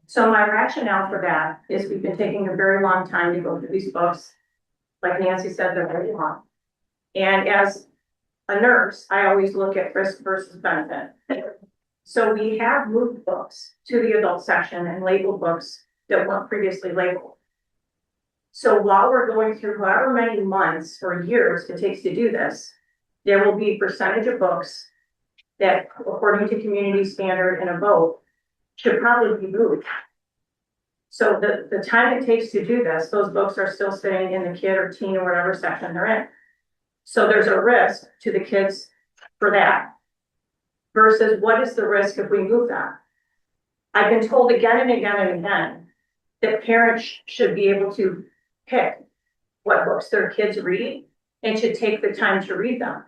E: so my rationale for that is we've been taking a very long time to go through these books. Like Nancy said, they're very long. And as a nurse, I always look at risk versus benefit. So we have moved books to the adult section and labeled books that weren't previously labeled. So while we're going through however many months or years it takes to do this, there will be a percentage of books that, according to community standard and a vote, should probably be moved. So the time it takes to do this, those books are still sitting in the kid or teen or whatever section they're in. So there's a risk to the kids for that. Versus what is the risk if we move them? I've been told again and again and again that parents should be able to pick what books their kids read and should take the time to read them.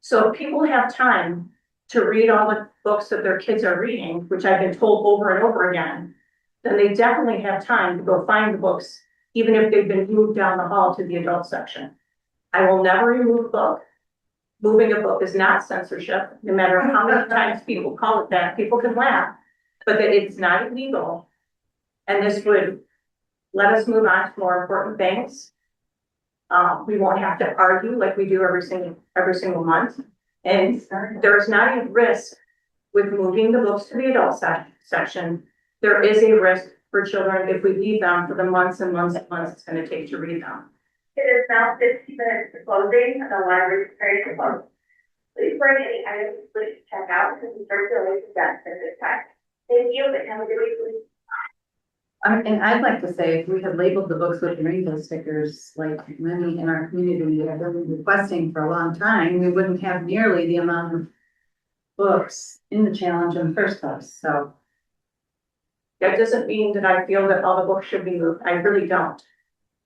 E: So if people have time to read all the books that their kids are reading, which I've been told over and over again, then they definitely have time to go find the books, even if they've been moved down the hall to the adult section. I will never remove a book. Moving a book is not censorship, no matter how many times people call it that. People can laugh, but that it's not illegal. And this would let us move on to more important things. We won't have to argue like we do every single month. And there's not a risk with moving the books to the adult section. There is a risk for children if we leave them for the months and months and months it's gonna take to read them.
B: It is now 15 minutes to closing, and the library is prepared to close. Please bring any items to check out and start your way to desk at this time. Thank you, and have a good week.
D: And I'd like to say, if we had labeled the books with rainbow stickers, like many in our community have been requesting for a long time, we wouldn't have nearly the amount of books in the challenge in the first place, so.
E: That doesn't mean that I feel that all the books should be moved. I really don't.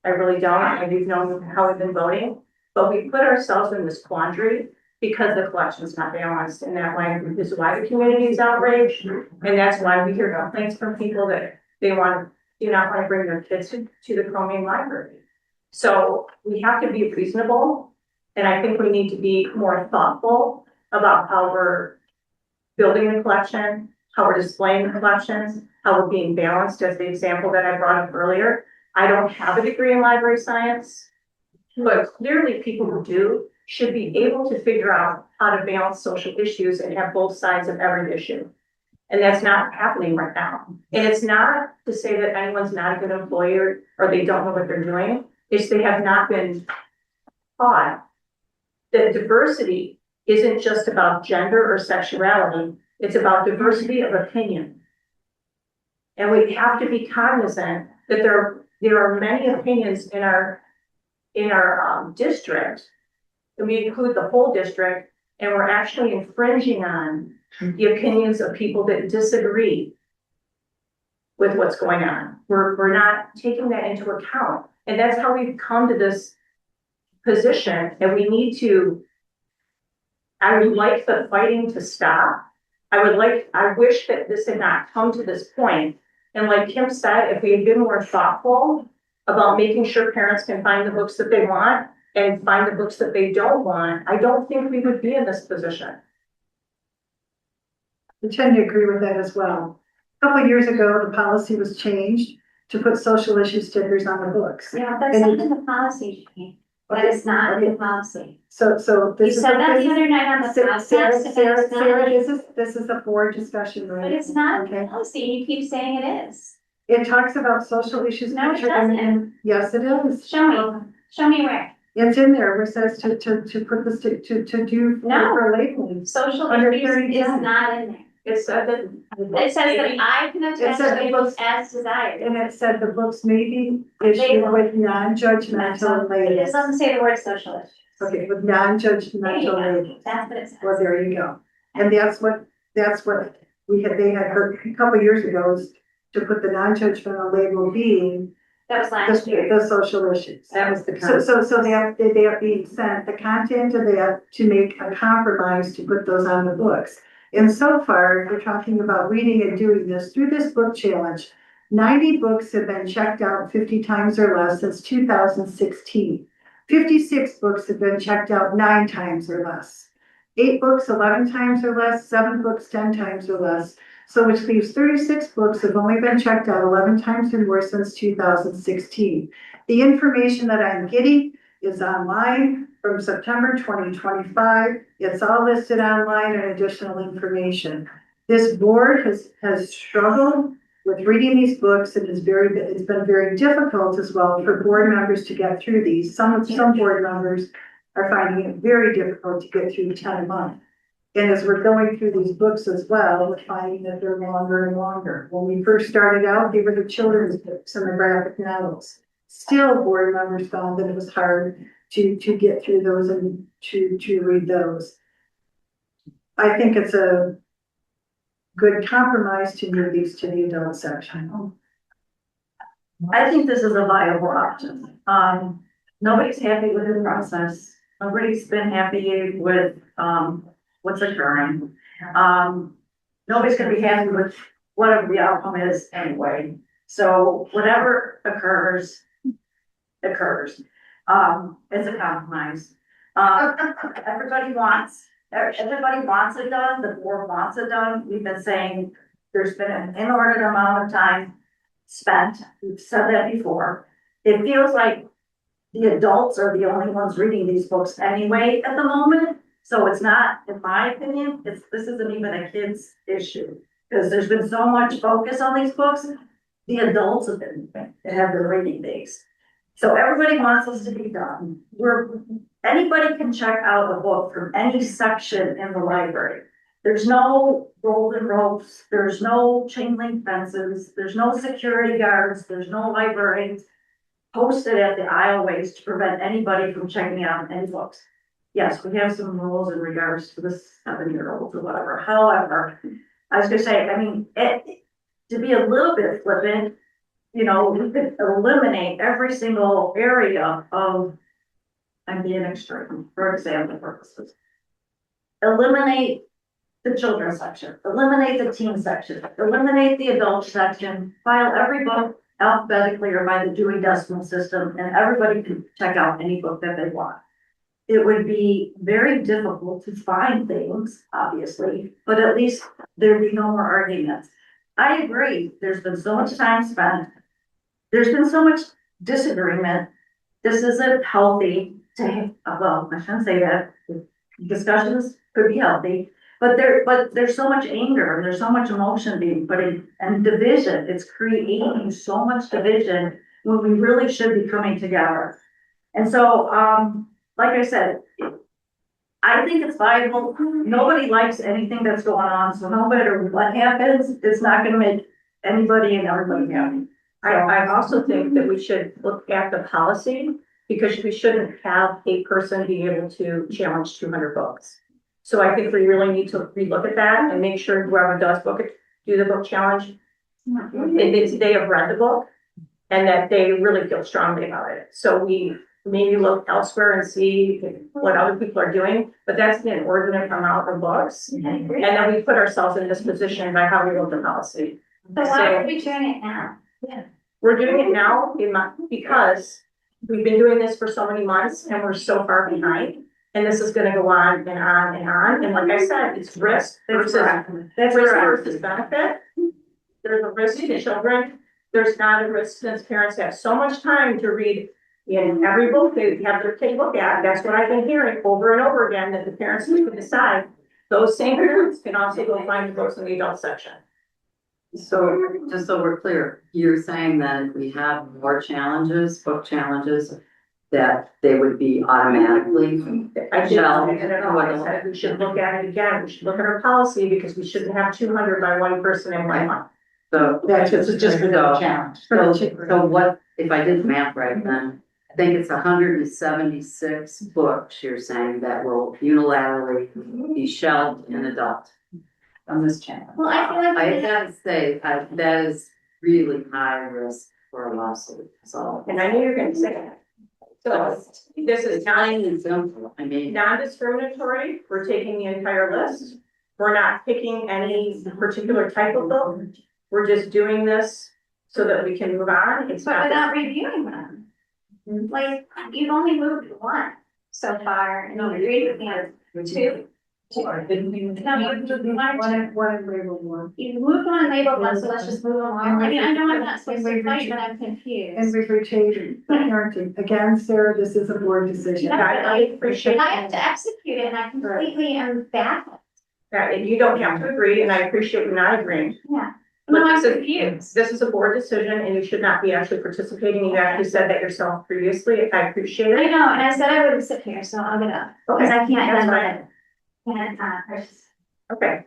E: I really don't. And we've known how we've been voting, but we put ourselves in this quandary because the collection's not balanced in that way. This is why the community is outraged. And that's why we hear complaints from people that they do not want to bring their kids to the Cromaine library. So we have to be reasonable. And I think we need to be more thoughtful about how we're building the collection, how we're displaying the collections, how we're being balanced, as the example that I brought up earlier. I don't have a degree in library science, but clearly people who do should be able to figure out how to balance social issues and have both sides of every issue. And that's not happening right now. And it's not to say that anyone's not a good employer or they don't know what they're doing. It's they have not been taught that diversity isn't just about gender or sexuality. It's about diversity of opinion. And we have to be cognizant that there are many opinions in our district, and we include the whole district, and we're actually infringing on the opinions of people that disagree with what's going on. We're not taking that into account. And that's how we've come to this position, and we need to, I would like the fighting to stop. I wish that this had not come to this point. And like Kim said, if we had been more thoughtful about making sure parents can find the books that they want and find the books that they don't want, I don't think we would be in this position.
A: I tend to agree with that as well. A couple of years ago, the policy was changed to put social issue stickers on the books.
C: Yeah, that's not in the policy, Jeannie. That is not in the policy.
A: So
C: You
A: this is.
C: said that the other night on the podcast.
A: Sarah, this is a board discussion, right?
C: But it's not in
A: Okay.
C: the policy, you keep saying it is.
A: It talks about social issues.
C: No, it
A: picture, and-
C: doesn't.
A: and yes, it is.
C: Show me where.
A: It's in there, where it says to put this, to do
C: No.
A: for labeling.
C: Social
A: Under
C: issues
A: 30
C: is
A: times.
C: not in there.
E: It said that.
C: It says that I can attach
A: said the
C: labels
A: books-
C: as desired.
A: And it said the books may be issued with non-judgmental
C: It
A: labels.
C: doesn't say the word social issues.
A: Okay, with
C: There you
A: non-judgmental
C: go.
A: labels.
C: That's what it says.
A: Well, there you go. And that's what they had heard a couple of years ago, is to put the non-judgmental label being
C: That was last year.
A: the social issues.
D: That was the
A: So they are being sent, the content of that to make a compromise to put those on the books. And so far, we're talking about reading and doing this through this book challenge. 90 books have been checked out 50 times or less since 2016. 56 books have been checked out 9 times or less. 8 books 11 times or less, 7 books 10 times or less. So which leaves 36 books have only been checked out 11 times or more since 2016. The information that I'm getting is online from September 2025. It's all listed online and additional information. This board has struggled with reading these books, and it's been very difficult as well for board members to get through these. Some board members are finding it very difficult to get through 10 a month. And as we're going through these books as well, we're finding that they're longer and longer. When we first started out, they were the children's books and the graphic novels. Still, board members found that it was hard to get through those and to read those. I think it's a good compromise to move these to the adult section.
G: I think this is a viable option. Nobody's happy with the process. Nobody's been happy with, what's occurring. Nobody's gonna be happy with whatever the outcome is anyway. So whatever occurs, it's a compromise. Everybody wants it done, the board wants it done. We've been saying there's been an inordinate amount of time spent. We've said that before. It feels like the adults are the only ones reading these books anyway at the moment. So it's not, in my opinion, this isn't even a kid's issue. Because there's been so much focus on these books, the adults have been reading these. So everybody wants us to be done. Anybody can check out a book from any section in the library. There's no golden ropes, there's no chain link fences, there's no security guards, there's no librarians posted at the aisleways to prevent anybody from checking out any books. Yes, we have some rules in regards to the 7-year-olds or whatever. However, I was gonna say, I mean, to be a little bit flippant, you know, we could eliminate every single area of, I'm being extreme, for example purposes. Eliminate the children's section, eliminate the teen section, eliminate the adult section, file every book alphabetically or by the Dewey Decimal System, and everybody can check out any book that they want. It would be very difficult to find things, obviously, but at least there'd be no more arguments. I agree, there's been so much time spent. There's been so much disagreement. This isn't healthy to, well, I shouldn't say that. Discussions could be healthy, but there's so much anger and there's so much emotion being put in and division. It's creating so much division when we really should be coming together. And so, like I said, I think it's viable. Nobody likes anything that's going on, so no matter what happens, it's not gonna make anybody and everybody happy.
E: I also think that we should look at the policy, because we shouldn't have a person be able to challenge 200 books. So I think we really need to relook at that and make sure whoever does do the book challenge, they have read the book and that they really feel strongly about it. So we maybe look elsewhere and see what other people are doing, but that's an inordinate amount of books. And then we put ourselves in this position by how we wrote the policy.
C: So why are we doing it now?
E: We're doing it now because we've been doing this for so many months and we're so far behind. And this is gonna go on and on and on. And like I said, it's risk versus benefit. There's a risk to children. There's not a risk since parents have so much time to read in every book they have their kid look at. That's what I've been hearing over and over again, that the parents need to decide. Those same parents can also go find the books in the adult section.
H: So, just so we're clear, you're saying that if we have more challenges, book challenges, that they would be automatically
E: I
H: shelved?
E: said we should look at it again. We should look at our policy because we shouldn't have 200 by one person in one month.
H: So,
A: That's just for the challenge.
H: so what, if I did the math right, then I think it's 176 books you're saying that will unilaterally be shelved in adult on this channel.
C: Well, I feel like.
H: I gotta say, that is really high risk for a lawsuit, so.
E: And I knew you were gonna say that. So this is
H: Plain and simple, I mean.
E: non-discriminatory. We're taking the entire list. We're not picking any particular type of book. We're just doing this so that we can move on. It's
C: But
E: not.
C: without reviewing them. Like, you've only moved one so far, and you agreed with the other two. No, you moved
A: One and label one.
C: You moved one and labeled one, so let's just move them on. I mean, I know I'm not supposed to fight, but I'm confused.
A: And we've retained parenting. Again, Sarah, this is a board decision.
C: Yeah.
E: I appreciate
C: I have to execute it, and I completely am baffled.
E: that, and you don't have to agree, and I appreciate you not agreeing.
C: No, I'm
E: But
C: confused.
E: this is a board decision, and you should not be actually participating. You actually said that yourself previously. I appreciate
C: I
E: it.
C: know, and I said I wouldn't sit here, so I'll get up, because I can't
E: That's
C: handle
E: fine.
C: it. And, I just-
E: Okay.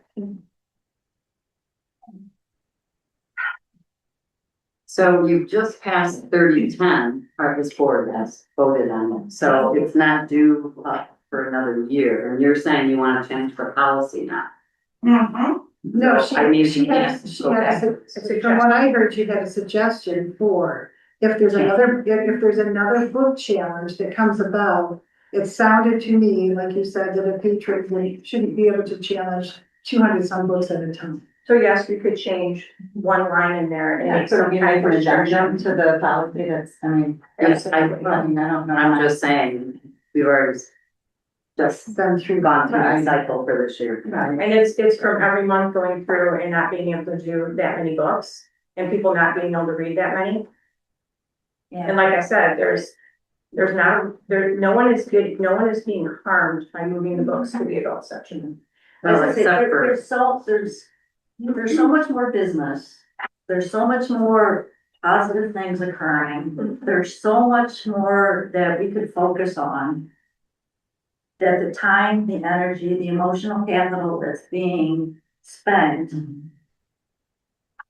H: So you've just passed 3010, or this board has voted on it, so it's not due for another year, and you're saying you wanna change for policy now.
A: No,
H: So, I mean,
A: she
H: can't
A: had, she
H: go
A: had,
H: back.
A: from what I heard, you had a suggestion for, if there's another book challenge that comes about, it sounded to me, like you said, that a patron shouldn't be able to challenge 200 some books at a time.
E: So yes, we could change one line in there and make some kind of restriction.
B: to the policy that's, I mean.
H: Yes, I
B: mean, I don't know.
H: I'm just saying, we've already just
A: Then through.
H: gone through the cycle for this year.
E: And it's from every month going through and not being able to do that many books and people not being able to read that many. And like I said, There's not, no one is being harmed by moving the books to the adult section.
H: Well,
B: As I say,
H: except for,
B: there's so much more business. There's so much more positive things occurring. There's so much more that we could focus on. That the time, the energy, the emotional capital that's being spent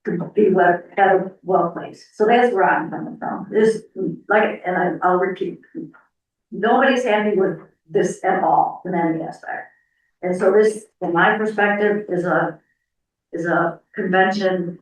B: could be well placed. So that's where I'm coming from. This, like, and I'll repeat, nobody's happy with this at all in any aspect. And so this, from my perspective, is a convention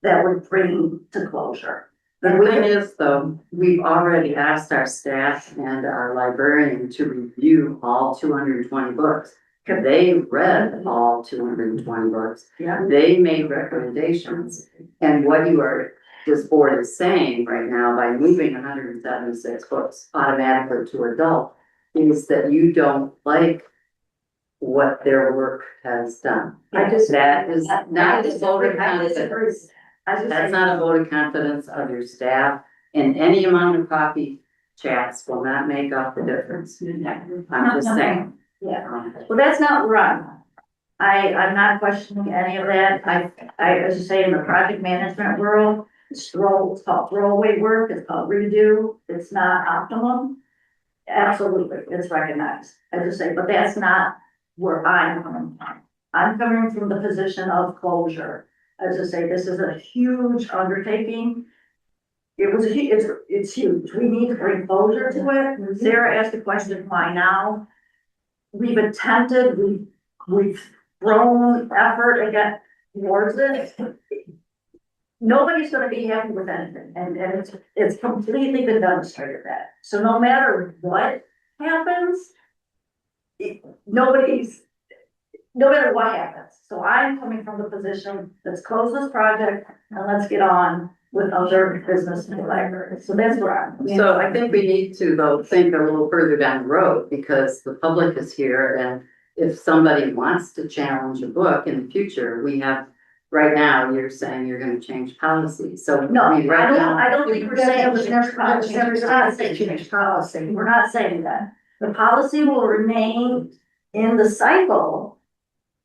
B: that would bring to closure.
H: the thing is though, we've already asked our staff and our librarian to review all 220 books. They read all 220 books.
B: Yeah.
H: They made recommendations. And what this board is saying right now by moving 176 books automatically to adult is that you don't like what their work has done. That is not a vote of confidence. That's not a vote of confidence of your staff, and any amount of coffee chats will not make up the difference. I'm just saying.
B: Yeah, well, that's not right. I'm not questioning any of that. As you say, in the project management world, it's called throwaway work, it's called redo, it's not optimum. Absolutely, it's recognized, as you say, but that's not where I'm coming from. I'm coming from the position of closure. As I say, this is a huge undertaking. It's huge. We need to bring closure to it. Sarah asked the question, why now? We've attempted, we've thrown effort again towards it. Nobody's gonna be happy with anything, and it's completely been demonstrated that. So no matter what happens, no matter what happens. So I'm coming from the position, let's close this project and let's get on with other business in the library. So that's where I'm.
H: So I think we need to though think a little further down the road because the public is here and if somebody wants to challenge a book in the future, we have, right now, you're saying you're gonna change policy. So
B: No,
H: I mean, right now.
B: I don't think we're saying
A: That was never
B: policy. We're not saying change policy. We're not saying that. The policy will remain in the cycle.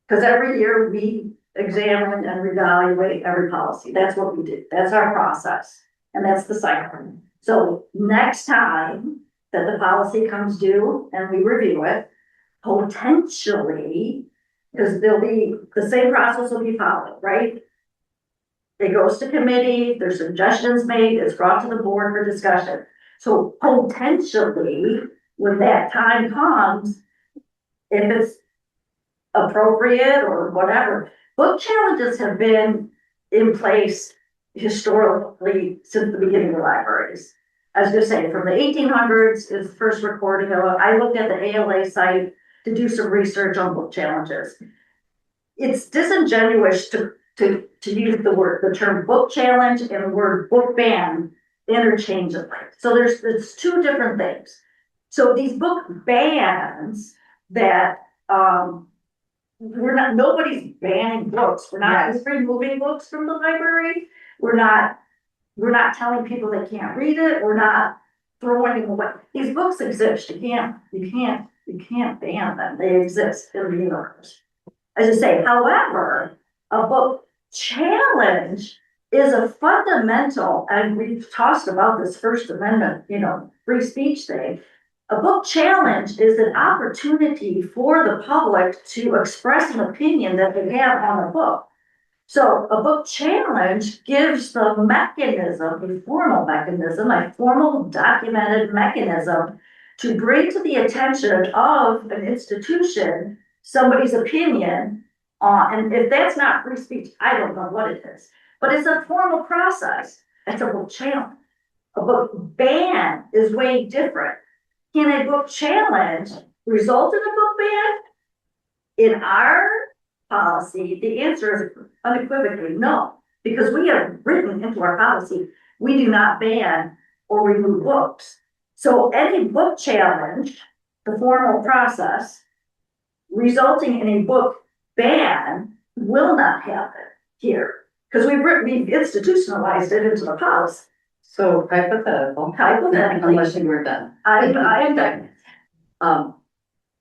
B: Because every year we examine and reevaluate every policy. That's what we do. That's our process. And that's the cycle. So next time that the policy comes due and we review it, potentially, because the same process will be followed, right? It goes to committee, there's suggestions made, it's brought to the board for discussion. So potentially, when that time comes, if it's appropriate or whatever, book challenges have been in place historically since the beginning of libraries. I was just saying, from the 1800s is the first recording of it. I looked at the ALA site to do some research on book challenges. It's disingenuous to use the term book challenge and the word book ban interchangeably. So there's two different things. So these book bans that nobody's banning books. We're not removing books from the library. We're not telling people they can't read it. We're not throwing them away. These books exist. You can't ban them. They exist in the universe. As I say, however, a book challenge is a fundamental, and we've talked about this First Amendment, free speech thing. A book challenge is an opportunity for the public to express an opinion that they have on a book. So a book challenge gives the mechanism, a formal documented mechanism to bring to the attention of an institution somebody's opinion on, and if that's not free speech, I don't know what it is. But it's a formal process. That's a book challenge. A book ban is way different. Can a book challenge result in a book ban? In our policy, the answer is unequivocally no, because we have written into our policy, we do not ban or remove books. So any book challenge, the formal process, resulting in a book ban will not happen here, because we've institutionalized it into the policy.
H: So hypothetical.
B: Hypothetically.
H: Unless you were done.
B: I am done.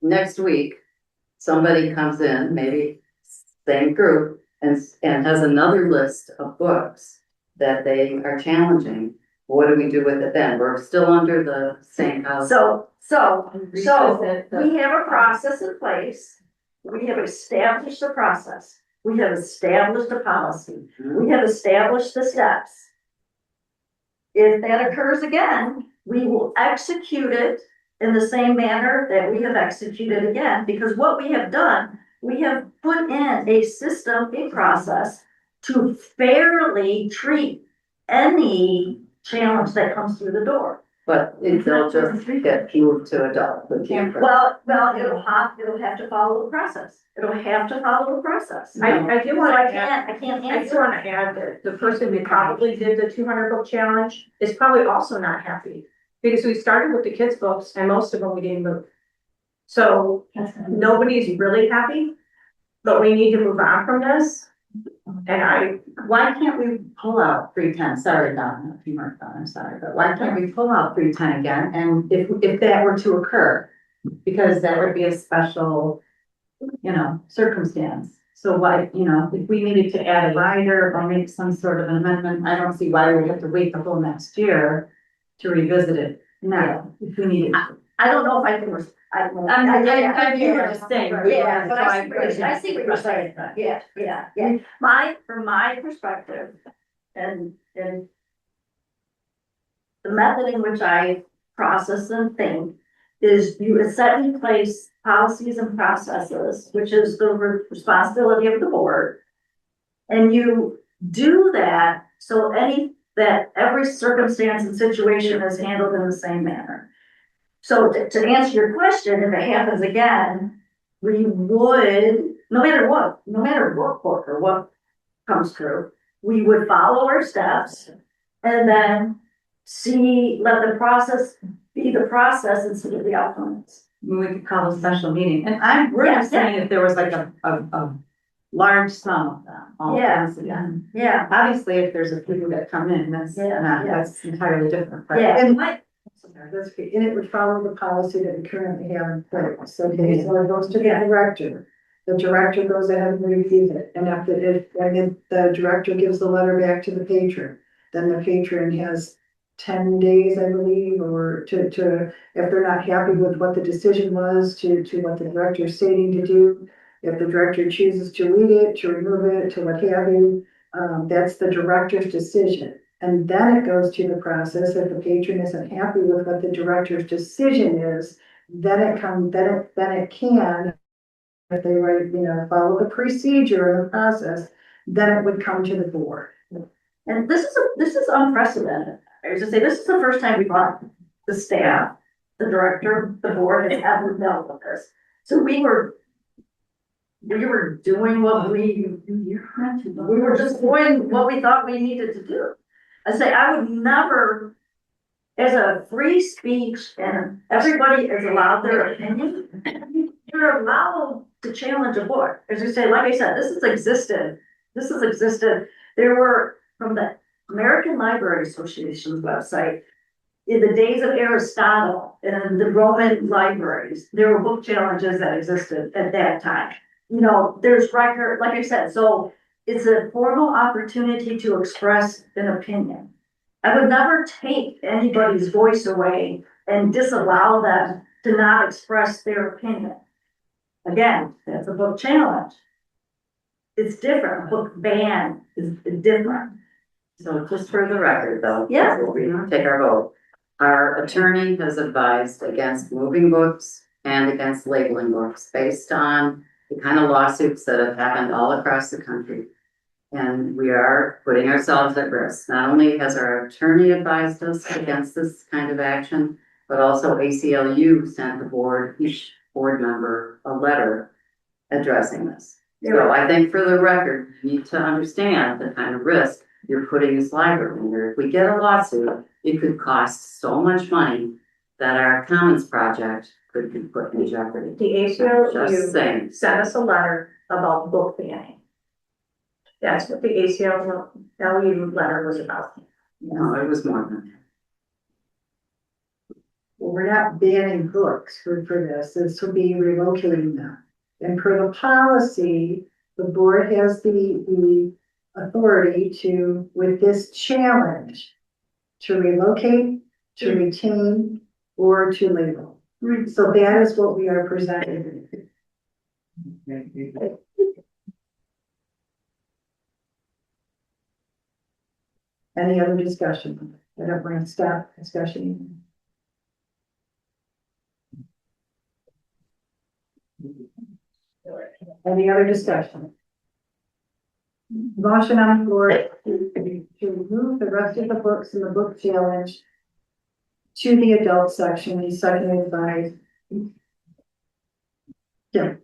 H: Next week, somebody comes in, maybe same group, and has another list of books that they are challenging. What do we do with it then? We're still under the same house.
B: So
D: Revisit the-
B: we have a process in place. We have established a process. We have established a policy. We have established the steps. If that occurs again, we will execute it in the same manner that we have executed again, because what we have done, we have put in a system, a process to fairly treat any challenge that comes through the door.
H: But they'll just get moved to adult with you.
B: Well, it'll have to follow the process. It'll have to follow the process.
E: I do
B: So
E: want to
B: I
E: add,
B: can't
E: I
B: answer.
E: do want to add that the person who probably did the 200 book challenge is probably also not happy. Because we started with the kids' books and most of them we didn't move. So nobody's really happy, but we need to move on from this. And
I: Why can't we pull out 310? Sorry, Donna, if you weren't done, I'm sorry, but why can't we pull out 310 again? And if that were to occur, because that would be a special, circumstance. So why, if we needed to add a rider or make some sort of amendment, I don't see why we have to wait the whole next year to revisit it now, if we needed to.
B: I don't know if I can, I
I: you were just saying.
B: Yeah, but I see what you're saying, yeah. From my perspective, and the method in which I process and think is you set in place policies and processes, which is the responsibility of the board. And you do that so that every circumstance and situation is handled in the same manner. So to answer your question, if it happens again, we would, no matter what book or what comes through, we would follow our steps and then let the process be the process and see what the outcome is.
I: We could call a special meeting, and we're just saying if there was like a large sum of them, all
B: Yeah.
I: things again.
B: Yeah,
I: Obviously, if there's a few that come in, that's entirely different. But
B: yeah.
A: That's good. And it would follow the policy that we currently have in place. Okay, so it goes to the director. The director goes ahead and reviews it. And then the director gives the letter back to the patron, then the patron has 10 days, I believe, or to, if they're not happy with what the decision was, to what the director is stating to do. If the director chooses to read it, to remove it, to what have you, that's the director's decision. And then it goes to the process. If the patron isn't happy with what the director's decision is, then it can, if they follow the procedure and the process, then it would come to the board.
B: And this is unprecedented. I was to say, this is the first time we brought the staff, the director, the board has ever dealt with this. So we were doing what we were just doing what we thought we needed to do. I say, I would never, as a free speech and everybody is allowed their opinion, you're allowed to challenge a board. As you say, like I said, this has existed. There were, from the American Library Association's website, in the days of Aristotle and the Roman libraries, there were book challenges that existed at that time. There's record, like I said, so it's a formal opportunity to express an opinion. I would never take anybody's voice away and disallow them to not express their opinion. Again, that's a book challenge. It's different. A book ban is different.
H: So just for the record though.
B: Yeah.
H: Before we take our vote, our attorney has advised against moving books and against labeling books based on the kind of lawsuits that have happened all across the country. And we are putting ourselves at risk. Not only has our attorney advised us against this kind of action, but also ACLU sent the board, each board member, a letter addressing this. So I think for the record, you need to understand the kind of risk you're putting this library under. If we get a lawsuit, it could cost so much money that our commons project could be put in jeopardy.
E: the
H: Just
E: ACLU
H: saying.
E: sent us a letter about book banning. That's what the ACLU letter was about.
H: No, it was more than
A: Well, we're not banning books for this will be relocating them. And per the policy, the board has the authority to, with this challenge, to relocate, to retain, or to label. So that is what we are presenting. Any other discussion? I don't want to stop discussion. Any other discussion? Motion on the floor to remove the rest of the books in the book challenge to the adult section, and seconded by Kim.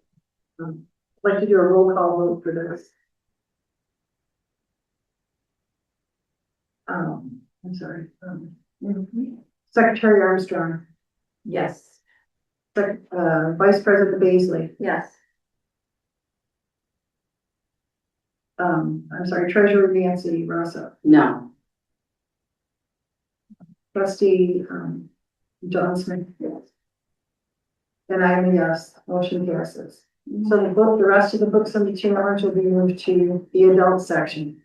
A: I'd like to do a roll call vote for this. I'm sorry. Secretary Armstrong,
E: Yes.
A: Vice President Baisley,
E: Yes.
A: I'm sorry, Treasurer Nancy Rossa,
H: no.
A: Trustee, John Smith, yes. And I am a yes, motion passes. So the rest of the books on the challenge will be moved to the adult section.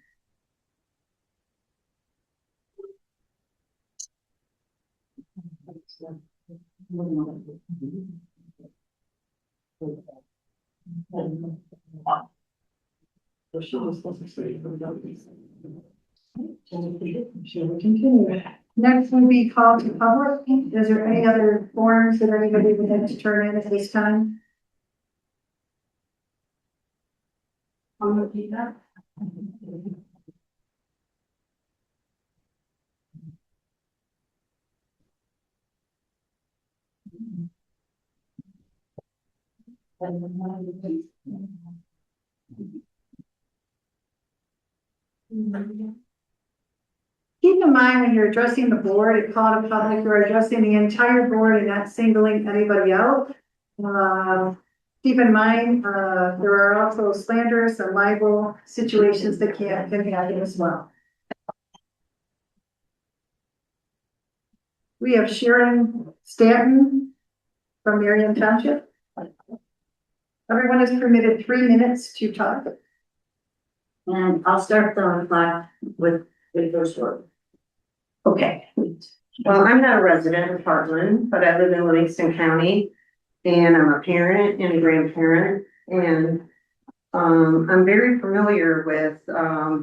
A: She will continue. Next will be called to public. Is there any other forms that anybody would like to turn in at this time? I'm gonna repeat that. Keep in mind when you're addressing the board and call to public, you're addressing the entire board and not singling anybody out. Keep in mind, there are also slanderous and libel situations that can happen as well. We have Sharon Stanton from Marion Township. Everyone is permitted 3 minutes to talk.
B: And I'll start the clock with the first word.
J: Okay, well, I'm not a resident of Hartland, but I live in Livingston County. And I'm a parent and a grandparent, and I'm very familiar with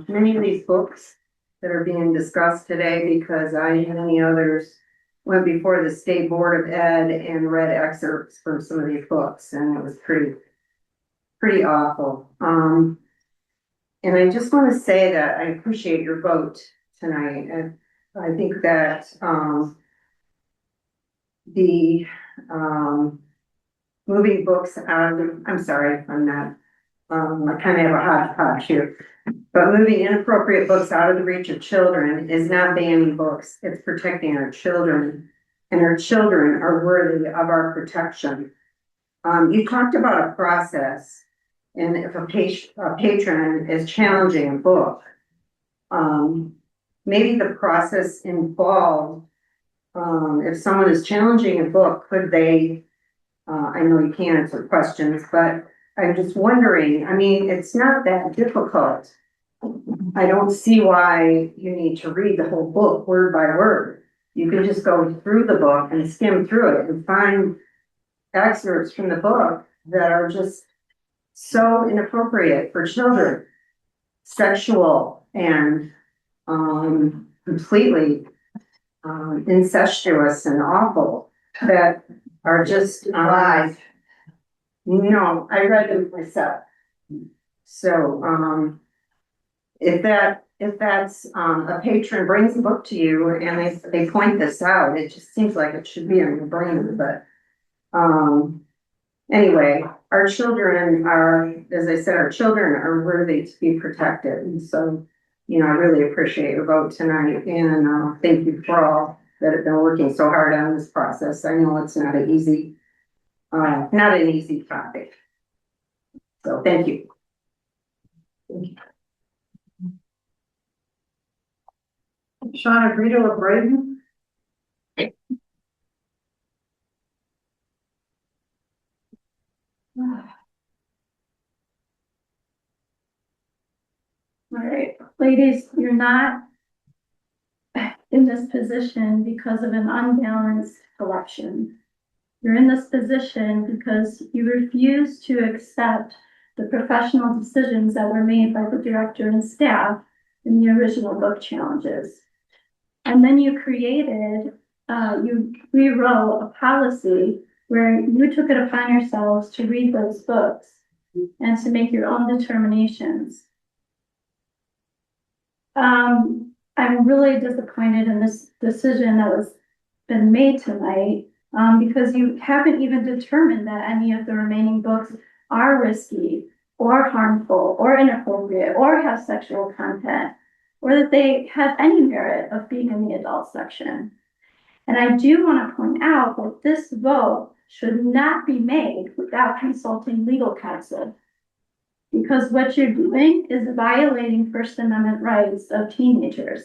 J: many of these books that are being discussed today, because I and many others went before the State Board of Ed and read excerpts from some of these books, and it was pretty awful. And I just want to say that I appreciate your vote tonight, and I think that the moving books out of the, I'm sorry, I'm not, I kind of have a hodgepodge here. But moving inappropriate books out of the reach of children is not banning books, it's protecting our children. And our children are worthy of our protection. You talked about a process, and if a patron is challenging a book, maybe the process involved, if someone is challenging a book, could they, I know you can't answer questions, but I'm just wondering, I mean, it's not that difficult. I don't see why you need to read the whole book word by word. You can just go through the book and skim through it and find excerpts from the book that are just so inappropriate for children, sexual and completely incestuous and awful, that are just lies. No, I read them myself. So if that's a patron brings a book to you and they point this out, it just seems like it should be in your brain. But anyway, our children are, as I said, our children are worthy to be protected. And so, you know, I really appreciate your vote tonight, and thank you for all that have been working so hard on this process. I know it's not an easy topic. So thank you.
A: Shauna Brito of Brighton.
K: All right, ladies, you're not in this position because of an unbalanced election. You're in this position because you refuse to accept the professional decisions that were made by the director and staff in the original book challenges. And then you you rewrote a policy where you took it upon yourselves to read those books and to make your own determinations. I'm really disappointed in this decision that was been made tonight, because you haven't even determined that any of the remaining books are risky or harmful or inappropriate or have sexual content, or that they have any merit of being in the adult section. And I do want to point out that this vote should not be made without consulting legal counsel, because what you're doing is violating First Amendment rights of teenagers.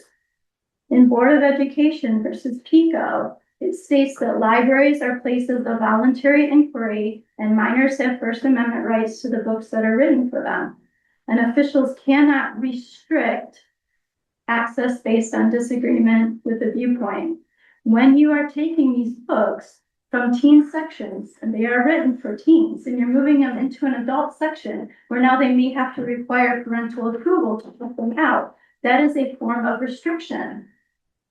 K: In Board of Education versus PICO, it states that libraries are places of voluntary inquiry and minors have First Amendment rights to the books that are written for them. And officials cannot restrict access based on disagreement with a viewpoint. When you are taking these books from teen sections and they are written for teens and you're moving them into an adult section where now they may have to require parental approval to put them out, that is a form of restriction.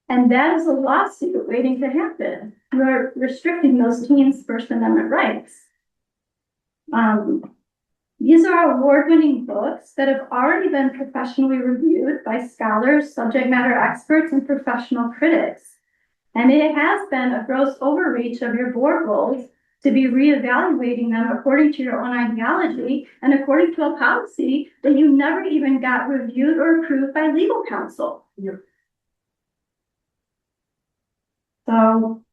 K: And that is a lawsuit waiting to happen. You are restricting those teens' First Amendment rights. These are award-winning books that have already been professionally reviewed by scholars, subject matter experts, and professional critics. And it has been a gross overreach of your board roles to be reevaluating them according to your own ideology and according to a policy that you never even got reviewed or approved by legal counsel.
A: Yep.
K: So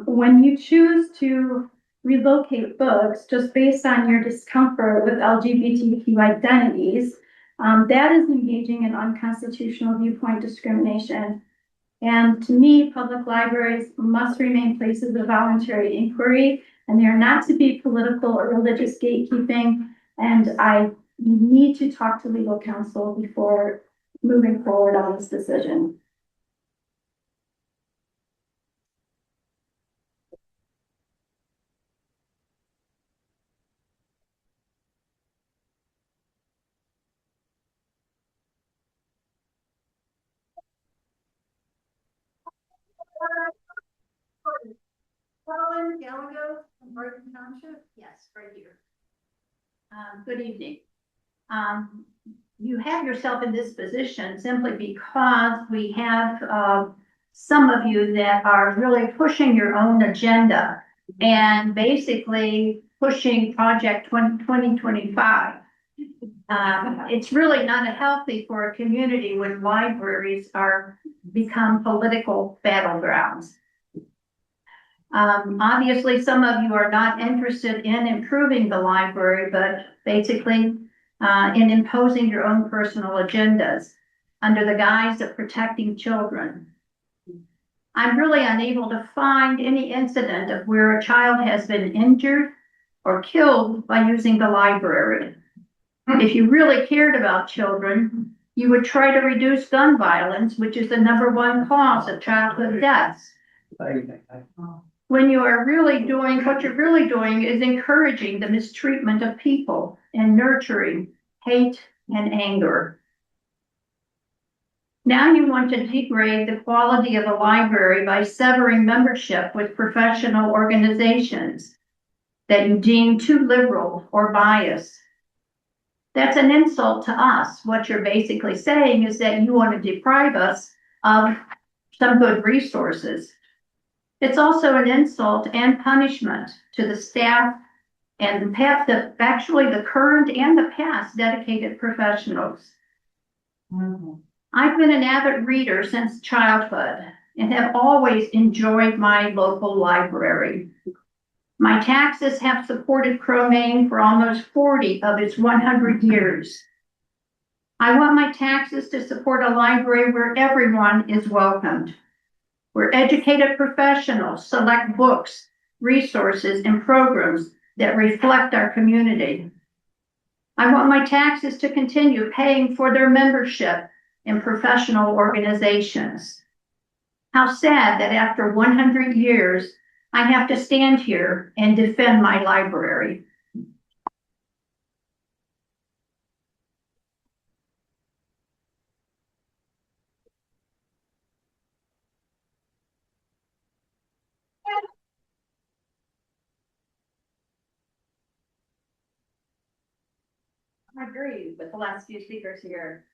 K: when you choose to relocate books just based on your discomfort with LGBTQ identities, that is engaging in unconstitutional viewpoint discrimination. And to me, public libraries must remain places of voluntary inquiry, and they are not to be political or religious gatekeeping. And I need to talk to legal counsel before moving forward on this decision.
A: Helen Gallagher from Brighton Township.
L: Yes, right here. Good evening. You have yourself in this position simply because we have some of you that are really pushing your own agenda and basically pushing Project 2025. It's really not healthy for a community when libraries become political battlegrounds. Obviously, some of you are not interested in improving the library, but basically in imposing your own personal agendas under the guise of protecting children. I'm really unable to find any incident of where a child has been injured or killed by using the library. If you really cared about children, you would try to reduce gun violence, which is the #1 cause of childhood deaths. When you are really doing, what you're really doing is encouraging the mistreatment of people and nurturing hate and anger. Now you want to degrade the quality of the library by severing membership with professional organizations that you deem too liberal or biased. That's an insult to us. What you're basically saying is that you want to deprive us of some good resources. It's also an insult and punishment to the staff and actually the current and the past dedicated professionals. I've been an avid reader since childhood and have always enjoyed my local library. My taxes have supported Cromaine for almost 40 of its 100 years. I want my taxes to support a library where everyone is welcomed, where educated professionals select books, resources, and programs that reflect our community. I want my taxes to continue paying for their membership in professional organizations. How sad that after 100 years, I have to stand here and defend my library.
F: I agree with the last few speakers here.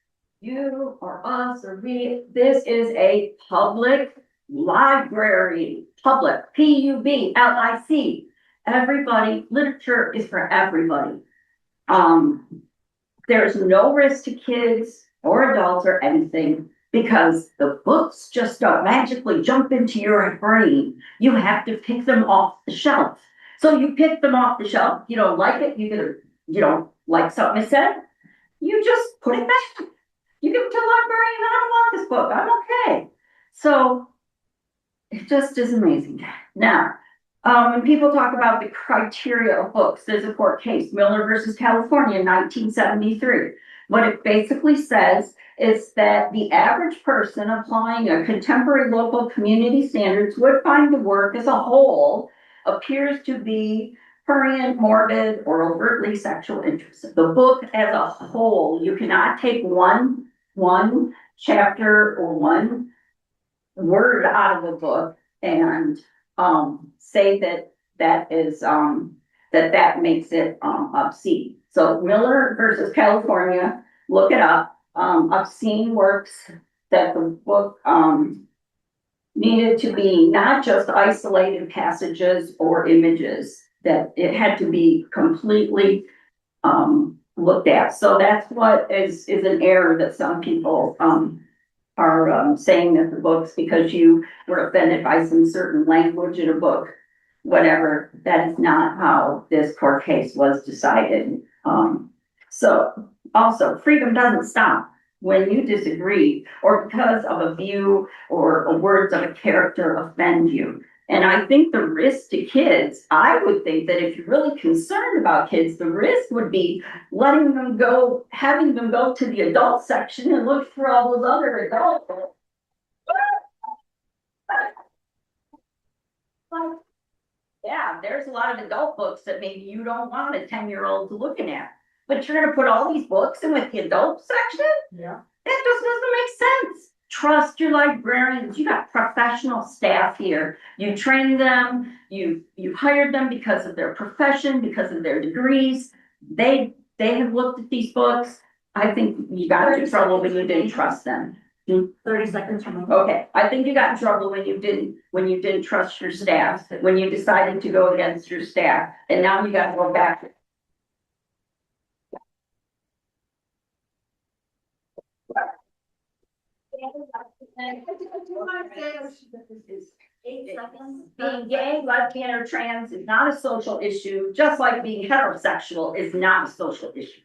F: You or us or we, this is a public library, public, Public. Everybody, literature is for everybody. There's no risk to kids or adults or anything because the books just don't magically jump into your brain. You have to pick them off the shelf. So you pick them off the shelf, you don't like it, you don't like something I said, you just put it back. You give it to the librarian, I don't want this book, I'm okay. So it just is amazing. Now, when people talk about the criteria of books, there's a court case, Miller versus California, 1973. What it basically says is that the average person applying a contemporary local community standards would find the work as a whole appears to be prurient, morbid, or overtly sexual interest. The book as a whole, you cannot take one chapter or one word out of the book and say that is that makes it obscene. So Miller versus California, look it up. Obscene works that the book needed to be not just isolated passages or images, that it had to be completely looked at. So that's what is an error that some people are saying that the books, because you were offended by some certain language in a book, whatever, that is not how this court case was decided. So also, freedom doesn't stop when you disagree or because of a view or words of a character offend you. And I think the risk to kids, I would think that if you're really concerned about kids, the risk would be letting them go, having them go to the adult section and look for all those other adult books. Yeah, there's a lot of adult books that maybe you don't want a 10-year-old looking at, but you're gonna put all these books in with the adult section?
A: Yeah.
F: That just doesn't make sense. Trust your librarians. You got professional staff here. You train them, you hired them because of their profession, because of their degrees. They have looked at these books. I think you got into trouble when you didn't trust them.
E: 30 seconds from
F: Okay, I think you got in trouble when you didn't trust your staff, when you decided to go against your staff, and now you got to go back. Being gay, lesbian, or trans is not a social issue, just like being heterosexual is not a social issue.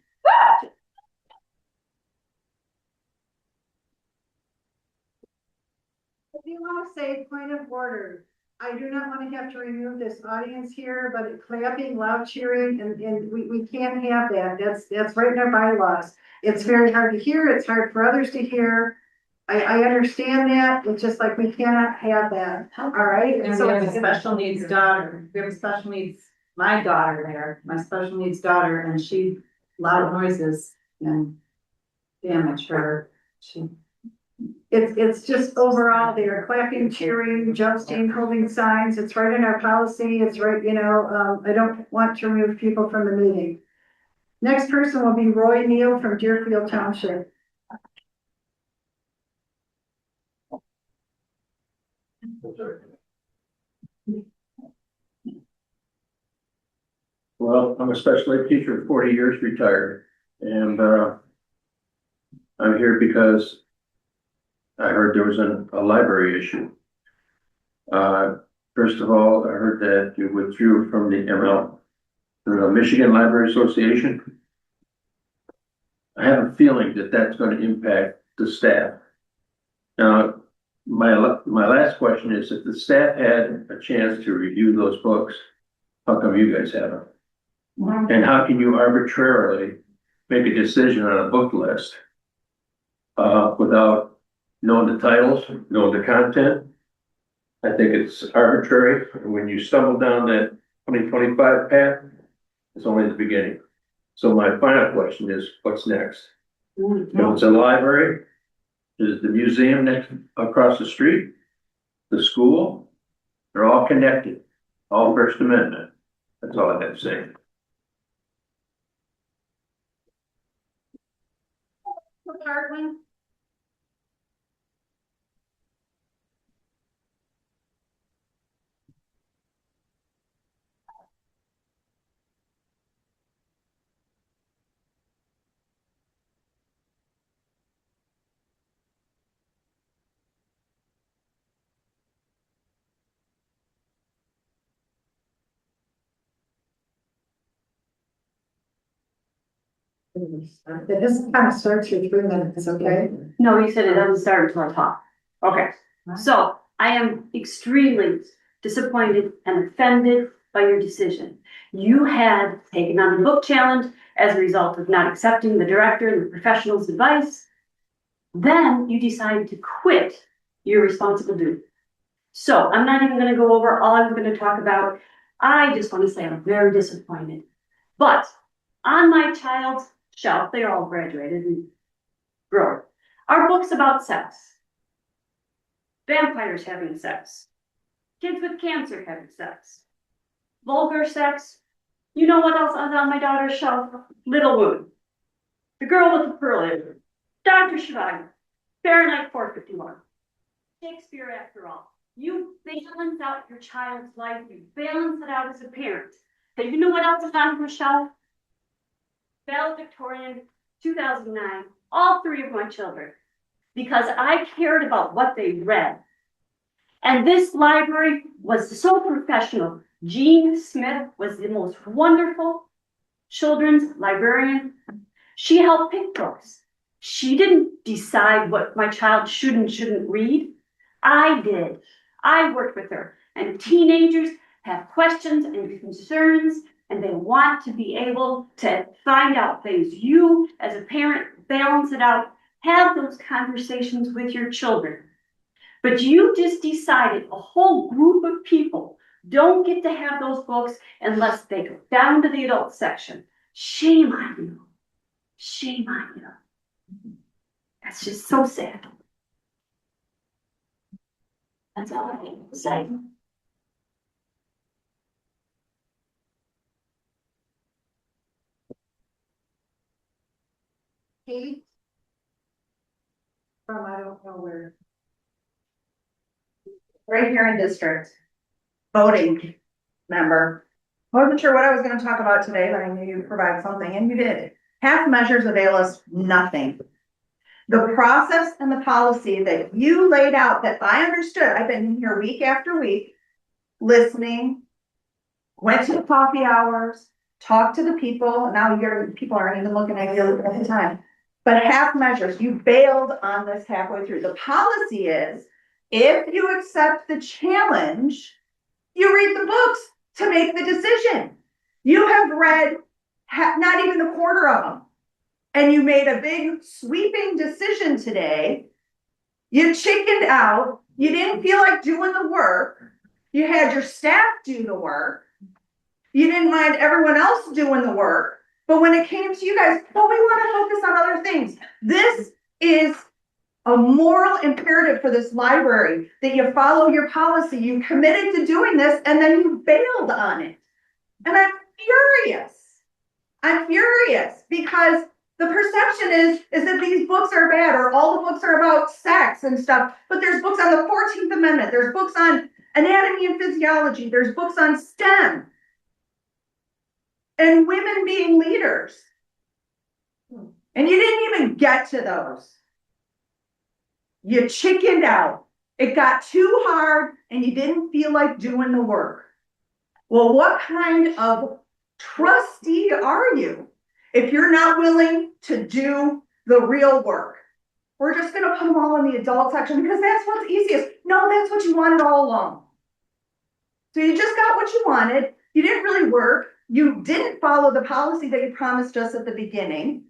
A: If you want to say point of order, I do not want to have to remove this audience here, but clapping, loud cheering, and we can't have that. That's right in our bylaws. It's very hard to hear. It's hard for others to hear. I understand that. It's just like we cannot have that. All right.
I: And
A: So
I: we have a special needs daughter. We have a special needs, my daughter there, my special needs daughter, and she, loud noises and damage her.
A: it's just overall, they're clapping, cheering, jousting, holding signs. It's right in our policy. It's right, I don't want to remove people from the meeting. Next person will be Roy Neal from Deerfield Township.
M: Well, I'm a special ed teacher, 40 years retired, and I'm here because I heard there was a library issue. First of all, I heard that you withdrew from the Michigan Library Association. I have a feeling that that's gonna impact the staff. Now, my last question is, if the staff had a chance to review those books, how come you guys haven't? And how can you arbitrarily make a decision on a book list without knowing the titles, knowing the content? I think it's arbitrary. When you stumble down that 2025 path, it's only the beginning. So my final question is, what's next? If it's a library, is the museum next across the street, the school, they're all connected, all First Amendment. That's all I have to say.
L: Hartland?
A: This kind of starts your 3 minutes, okay?
B: No, you said it doesn't start until I talk. Okay, so I am extremely disappointed and offended by your decision. You had taken on the book challenge as a result of not accepting the director and the professional's advice. Then you decided to quit your responsible duty. So I'm not even going to go over all I'm going to talk about. I just want to say I'm very disappointed. But on my child's shelf, they're all graduated and grown, are books about sex, vampires having sex, kids with cancer having sex, vulgar sex. You know what else is on my daughter's shelf? Little Wound, The Girl with the Pearl Earring, Dr. Zhivago, Fahrenheit 451, Shakespeare After All. You balance out your child's life. You balance it out as a parent. But you know what else is on her shelf? Valedictorian, 2009, all 3 of my children, because I cared about what they read. And this library was so professional. Jean Smith was the most wonderful children's librarian. She helped pick books. She didn't decide what my child should and shouldn't read. I did. I worked with her. And teenagers have questions and concerns, and they want to be able to find out things. You, as a parent, balance it out. Have those conversations with your children. But you just decided a whole group of people don't get to have those books unless they go down to the adult section. Shame on you. Shame on you. That's just so sad. That's all I need to say.
A: Kate? From I don't know where.
F: Right here in district, voting member. Wasn't sure what I was gonna talk about today, but I knew you'd provide something, and you did. Half measures avail us nothing. The process and the policy that you laid out that I understood, I've been in here week after week, listening, went to the coffee hours, talked to the people, now people aren't even looking at you at the time. But half measures, you bailed on this halfway through. The policy is, if you accept the challenge, you read the books to make the decision. You have read not even a quarter of them. And you made a big sweeping decision today. You chickened out. You didn't feel like doing the work. You had your staff do the work. You didn't mind everyone else doing the work. But when it came to you guys, well, we want to focus on other things. This is a moral imperative for this library that you follow your policy. You committed to doing this and then you bailed on it. And I'm furious. I'm furious because the perception is that these books are bad or all the books are about sex and stuff. But there's books on the 14th Amendment. There's books on anatomy and physiology. There's books on STEM. And women being leaders. And you didn't even get to those. You chickened out. It got too hard and you didn't feel like doing the work. Well, what kind of trustee are you?
N: If you're not willing to do the real work, we're just gonna put them all in the adult section because that's what's easiest. No, that's what you wanted all along. So you just got what you wanted. You didn't really work. You didn't follow the policy that you promised us at the beginning.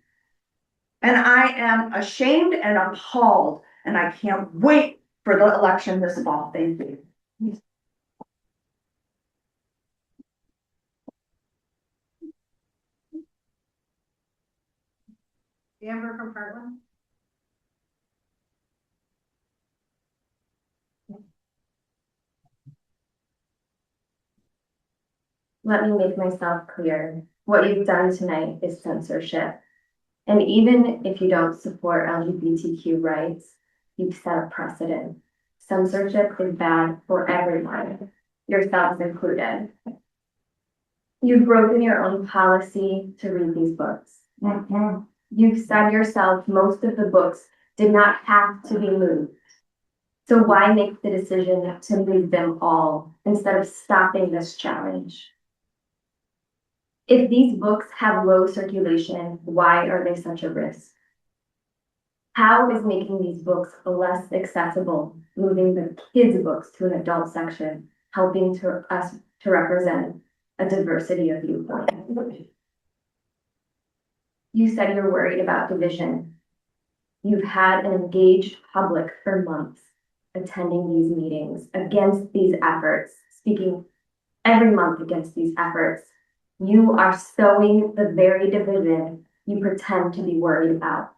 N: And I am ashamed and appalled, and I can't wait for the election this fall. Thank you.
A: Amber from Hartland.
O: Let me make myself clear. What you've done tonight is censorship. And even if you don't support LGBTQ rights, you've set a precedent. Censorship is bad for everyone, yourselves included. You've broken your own policy to read these books. You've said yourself most of the books did not have to be moved. So why make the decision to move them all instead of stopping this challenge? If these books have low circulation, why are they such a risk? How is making these books less accessible, moving the kids' books to an adult section, helping us to represent a diversity of viewpoints? You said you're worried about division. You've had an engaged public for months attending these meetings against these efforts, speaking every month against these efforts. You are sowing the very division you pretend to be worried about.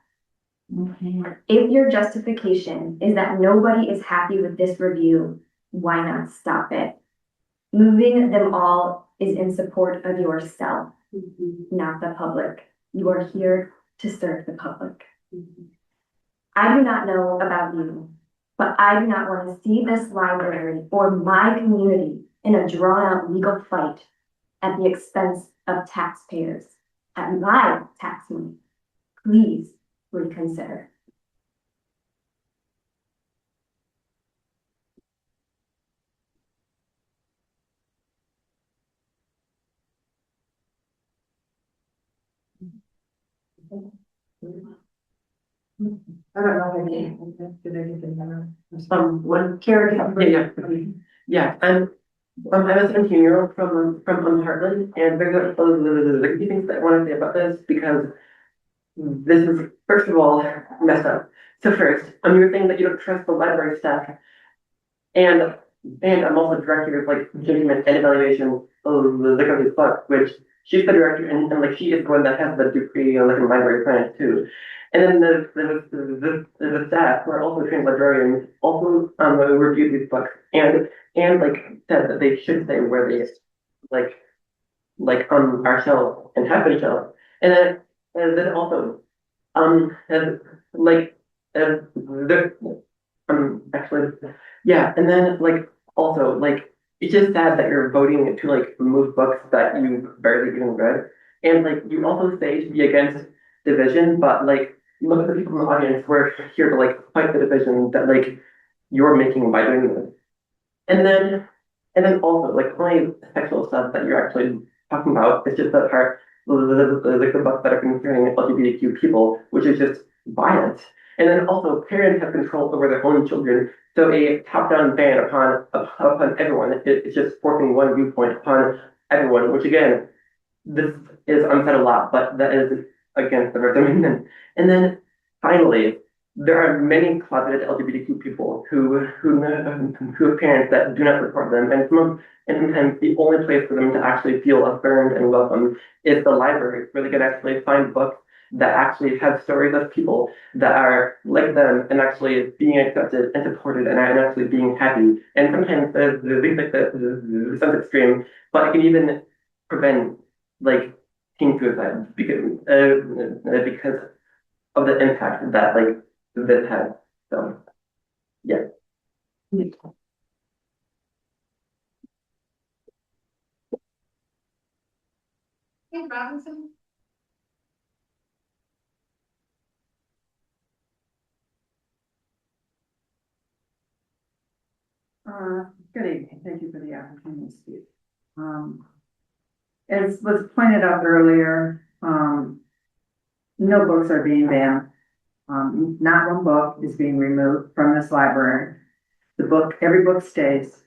O: If your justification is that nobody is happy with this review, why not stop it? Moving them all is in support of yourself, not the public. You are here to serve the public. I do not know about you, but I do not want to see this library or my community in a drawn-out legal fight at the expense of taxpayers, at my tax money. Please reconsider.
A: I don't know. Did I get the number?
P: One.
A: Carrie.
P: Yeah, I'm a 17-year-old from Hartland, and there's a few things that I want to say about this because this is, first of all, messed up. So first, you were saying that you don't trust the library staff, and I'm also director of like judgment and evaluation of the company's book, which she's the director, and like she is the one that has the degree on like in library science too. And then the staff who are also trained librarians also reviewed these books and like said that they should stay where they like on our shelf and have been shelved. And then also and like actually yeah, and then like also like it's just sad that you're voting to like move books that you barely even read. And like you also say to be against division, but like look at the people in the audience. We're here to like fight the division that like you're making by doing this. And then also like only sexual stuff that you're actually talking about is just the part like the books that are concerning LGBTQ people, which is just violent. And then also parents have control over their own children. So a top-down ban upon everyone is just forcing one viewpoint upon everyone, which again, this is unsaid a lot, but that is against the First Amendment. And then finally, there are many closeted LGBTQ people who have parents that do not support them, and sometimes the only place for them to actually feel affirmed and welcome is the library, where they can actually find books that actually have stories of people that are like them and actually being accepted and supported and actually being happy. And sometimes things like the sounds extreme, but it can even prevent like teen suicide because of the impact that like this has. So yeah.
A: Hey, Robinson.
D: Good evening. Thank you for the opportunity to speak. As was pointed out earlier,
I: no books are being banned. Not one book is being removed from this library. Every book stays.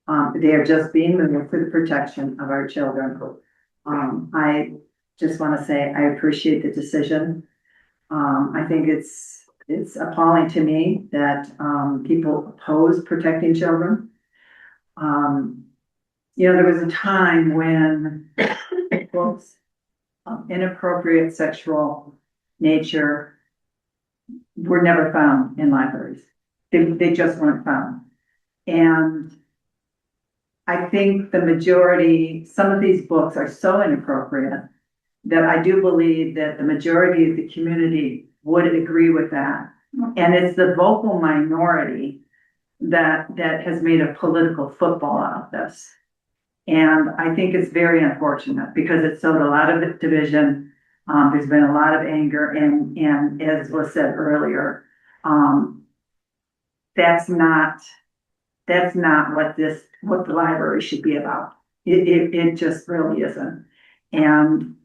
I: They are just being moved for the protection of our children. I just want to say I appreciate the decision. I think it's appalling to me that people oppose protecting children. There was a time when books of inappropriate sexual nature were never found in libraries. They just weren't found. And I think the majority, some of these books are so inappropriate that I do believe that the majority of the community would agree with that. And it's the vocal minority that has made a political football out of this. And I think it's very unfortunate because it sowed a lot of division. There's been a lot of anger and as was said earlier, that's not what the library should be about. It just really isn't. And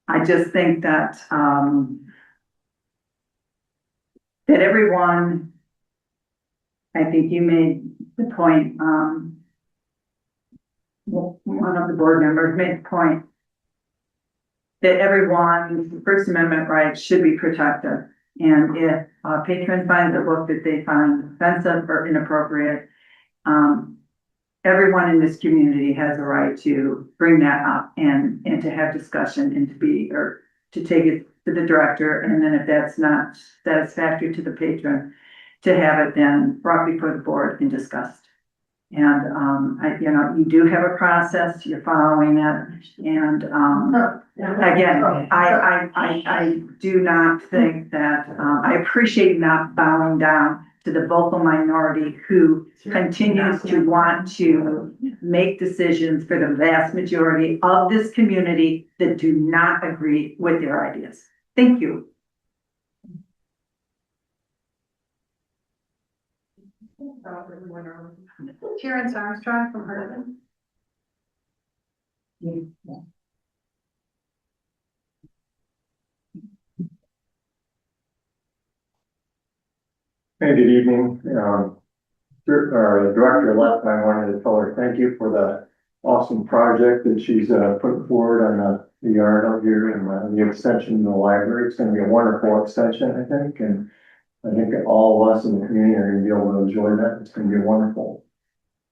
I: I just think that that everyone, I think you made the point, one of the board members made the point that everyone's First Amendment rights should be protected. And if a patron finds a book that they find offensive or inappropriate, everyone in this community has a right to bring that up and to have discussion and to take it to the director. And then if that's not satisfactory to the patron, to have it then brought before the board and discussed. And you do have a process, you're following it. And again, I do not think that, I appreciate not bowing down to the vocal minority who continues to want to make decisions for the vast majority of this community that do not agree with their ideas. Thank you.
A: Terrence Armstrong from Hartland.
Q: Hey, good evening. Our director left, and I wanted to tell her thank you for the awesome project that she's put forward on the yard out here and the extension of the library. It's going to be a wonderful extension, I think, and I think all of us in the community are going to be able to enjoy that. It's going to be wonderful.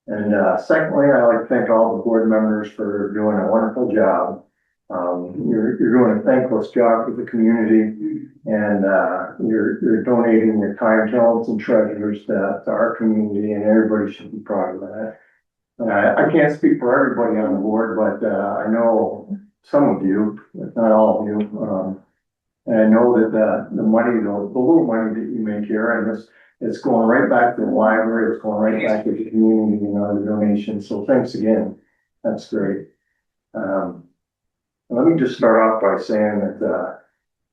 Q: And secondly, I'd like to thank all the board members for doing a wonderful job. You're doing a thankless job for the community, and you're donating your time, talents, and treasures to our community, and everybody should be proud of that. I can't speak for everybody on the board, but I know some of you, if not all of you, and I know that the money, the little money that you make here, and it's going right back to the library, it's going right back to the community and other donations. So thanks again. That's great. Let me just start off by saying that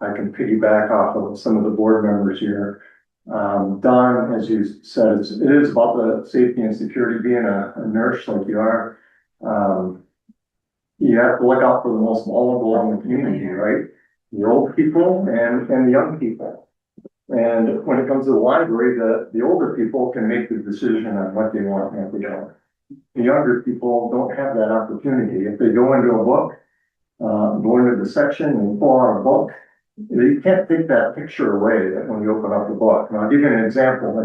Q: I can piggyback off of some of the board members here. Don, as you said, it is about the safety and security. Being a nurse like you are, you have to look out for the most vulnerable in the community, right? The old people and the young people. And when it comes to the library, the older people can make the decision on what they want and what they don't. The younger people don't have that opportunity. If they go into a book, go into the section and pull out a book, you can't take that picture away that when you open up the book. And I'll give you an example.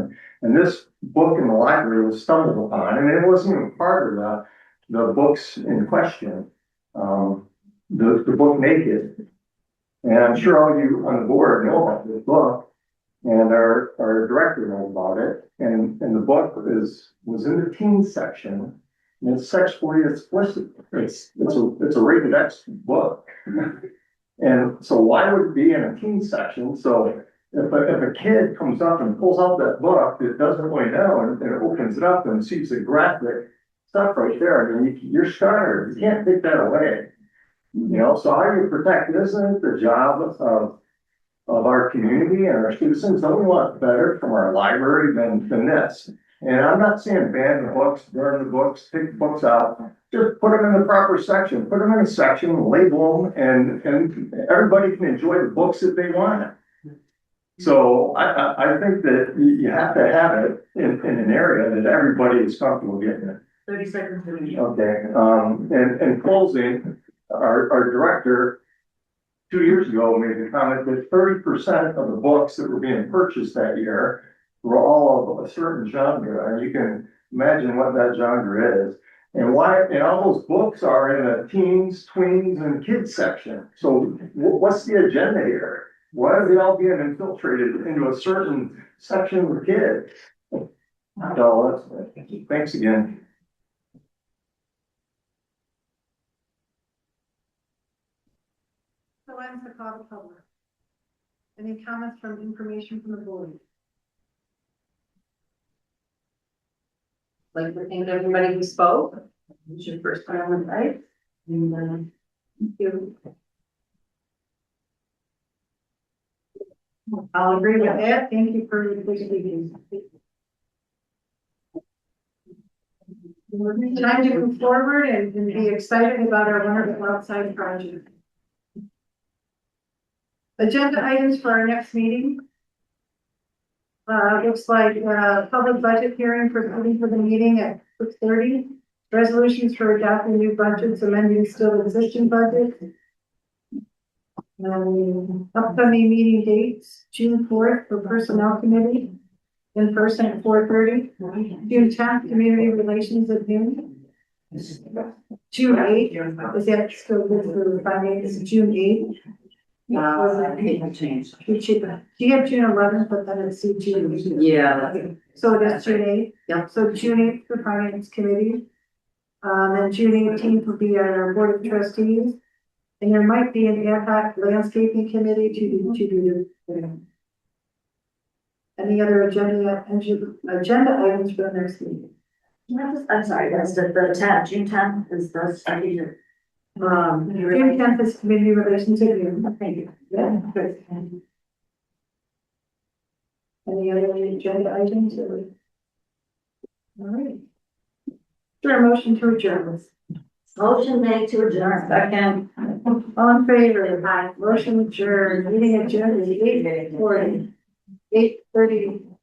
Q: And this book in the library was stumbled upon, and it wasn't even part of the books in question. The book Naked. And I'm sure all you on the board know about this book, and our director knows about it. And the book was in the teen section, and it's sexually explicit. It's a rated X book. And so why would it be in a teen section? So if a kid comes up and pulls out that book that doesn't really know and opens it up and sees the graphic stuff right there, I mean, you're scarred. You can't take that away. So how do you protect it? Isn't it the job of our community and our citizens? Don't we want better from our library than this? And I'm not saying ban the books, burn the books, take books out, just put them in the proper section, put them in a section, label them, and everybody can enjoy the books that they want. So I think that you have to have it in an area that everybody is comfortable getting it.
G: 30 seconds.
Q: Okay, in closing, our director 2 years ago made the comment that 30% of the books that were being purchased that year were all of a certain genre, and you can imagine what that genre is. And all those books are in a teens, tweens, and kids section. So what's the agenda here? Why are they all being infiltrated into a certain section with kids? So, thanks again.
A: So ends the call to public. Any comments from information from the board?
D: Like to thank everybody who spoke. It's your first time on the right. And, thank you.
A: I'll agree with that. Thank you for your speaking. Time to move forward and be excited about our wonderful outside project. Agenda items for our next meeting. Looks like public budget hearing for the meeting at 6:30. Resolutions for adopting new budgets, amending still existing budgets. Upcoming meeting dates, June 4th for Personnel Committee, in person at 4:30. June 10th, Community Relations at noon. June 8th, is that still good for finance? June 8th.
H: I think I changed.
A: Do you have June 11th, but then it's June 8th?
H: Yeah.
A: So that's June 8th?
H: Yep.
A: So June 8th for Finance Committee. Then June 18th will be our Board of Trustees. And there might be an ad hoc landscaping committee to do. Any other agenda items for the next meeting?
G: I'm sorry, that's the 10th, June 10th is the strategic.
A: June 10th is Community Relations Review. Thank you. Yeah, good. Any other agenda items? All right. Is there a motion to adjourn?
G: Motion made to adjourn.
D: Second.
A: All in favor? Aye. Motion adjourned. Meeting adjourned at 8:40. 8:30.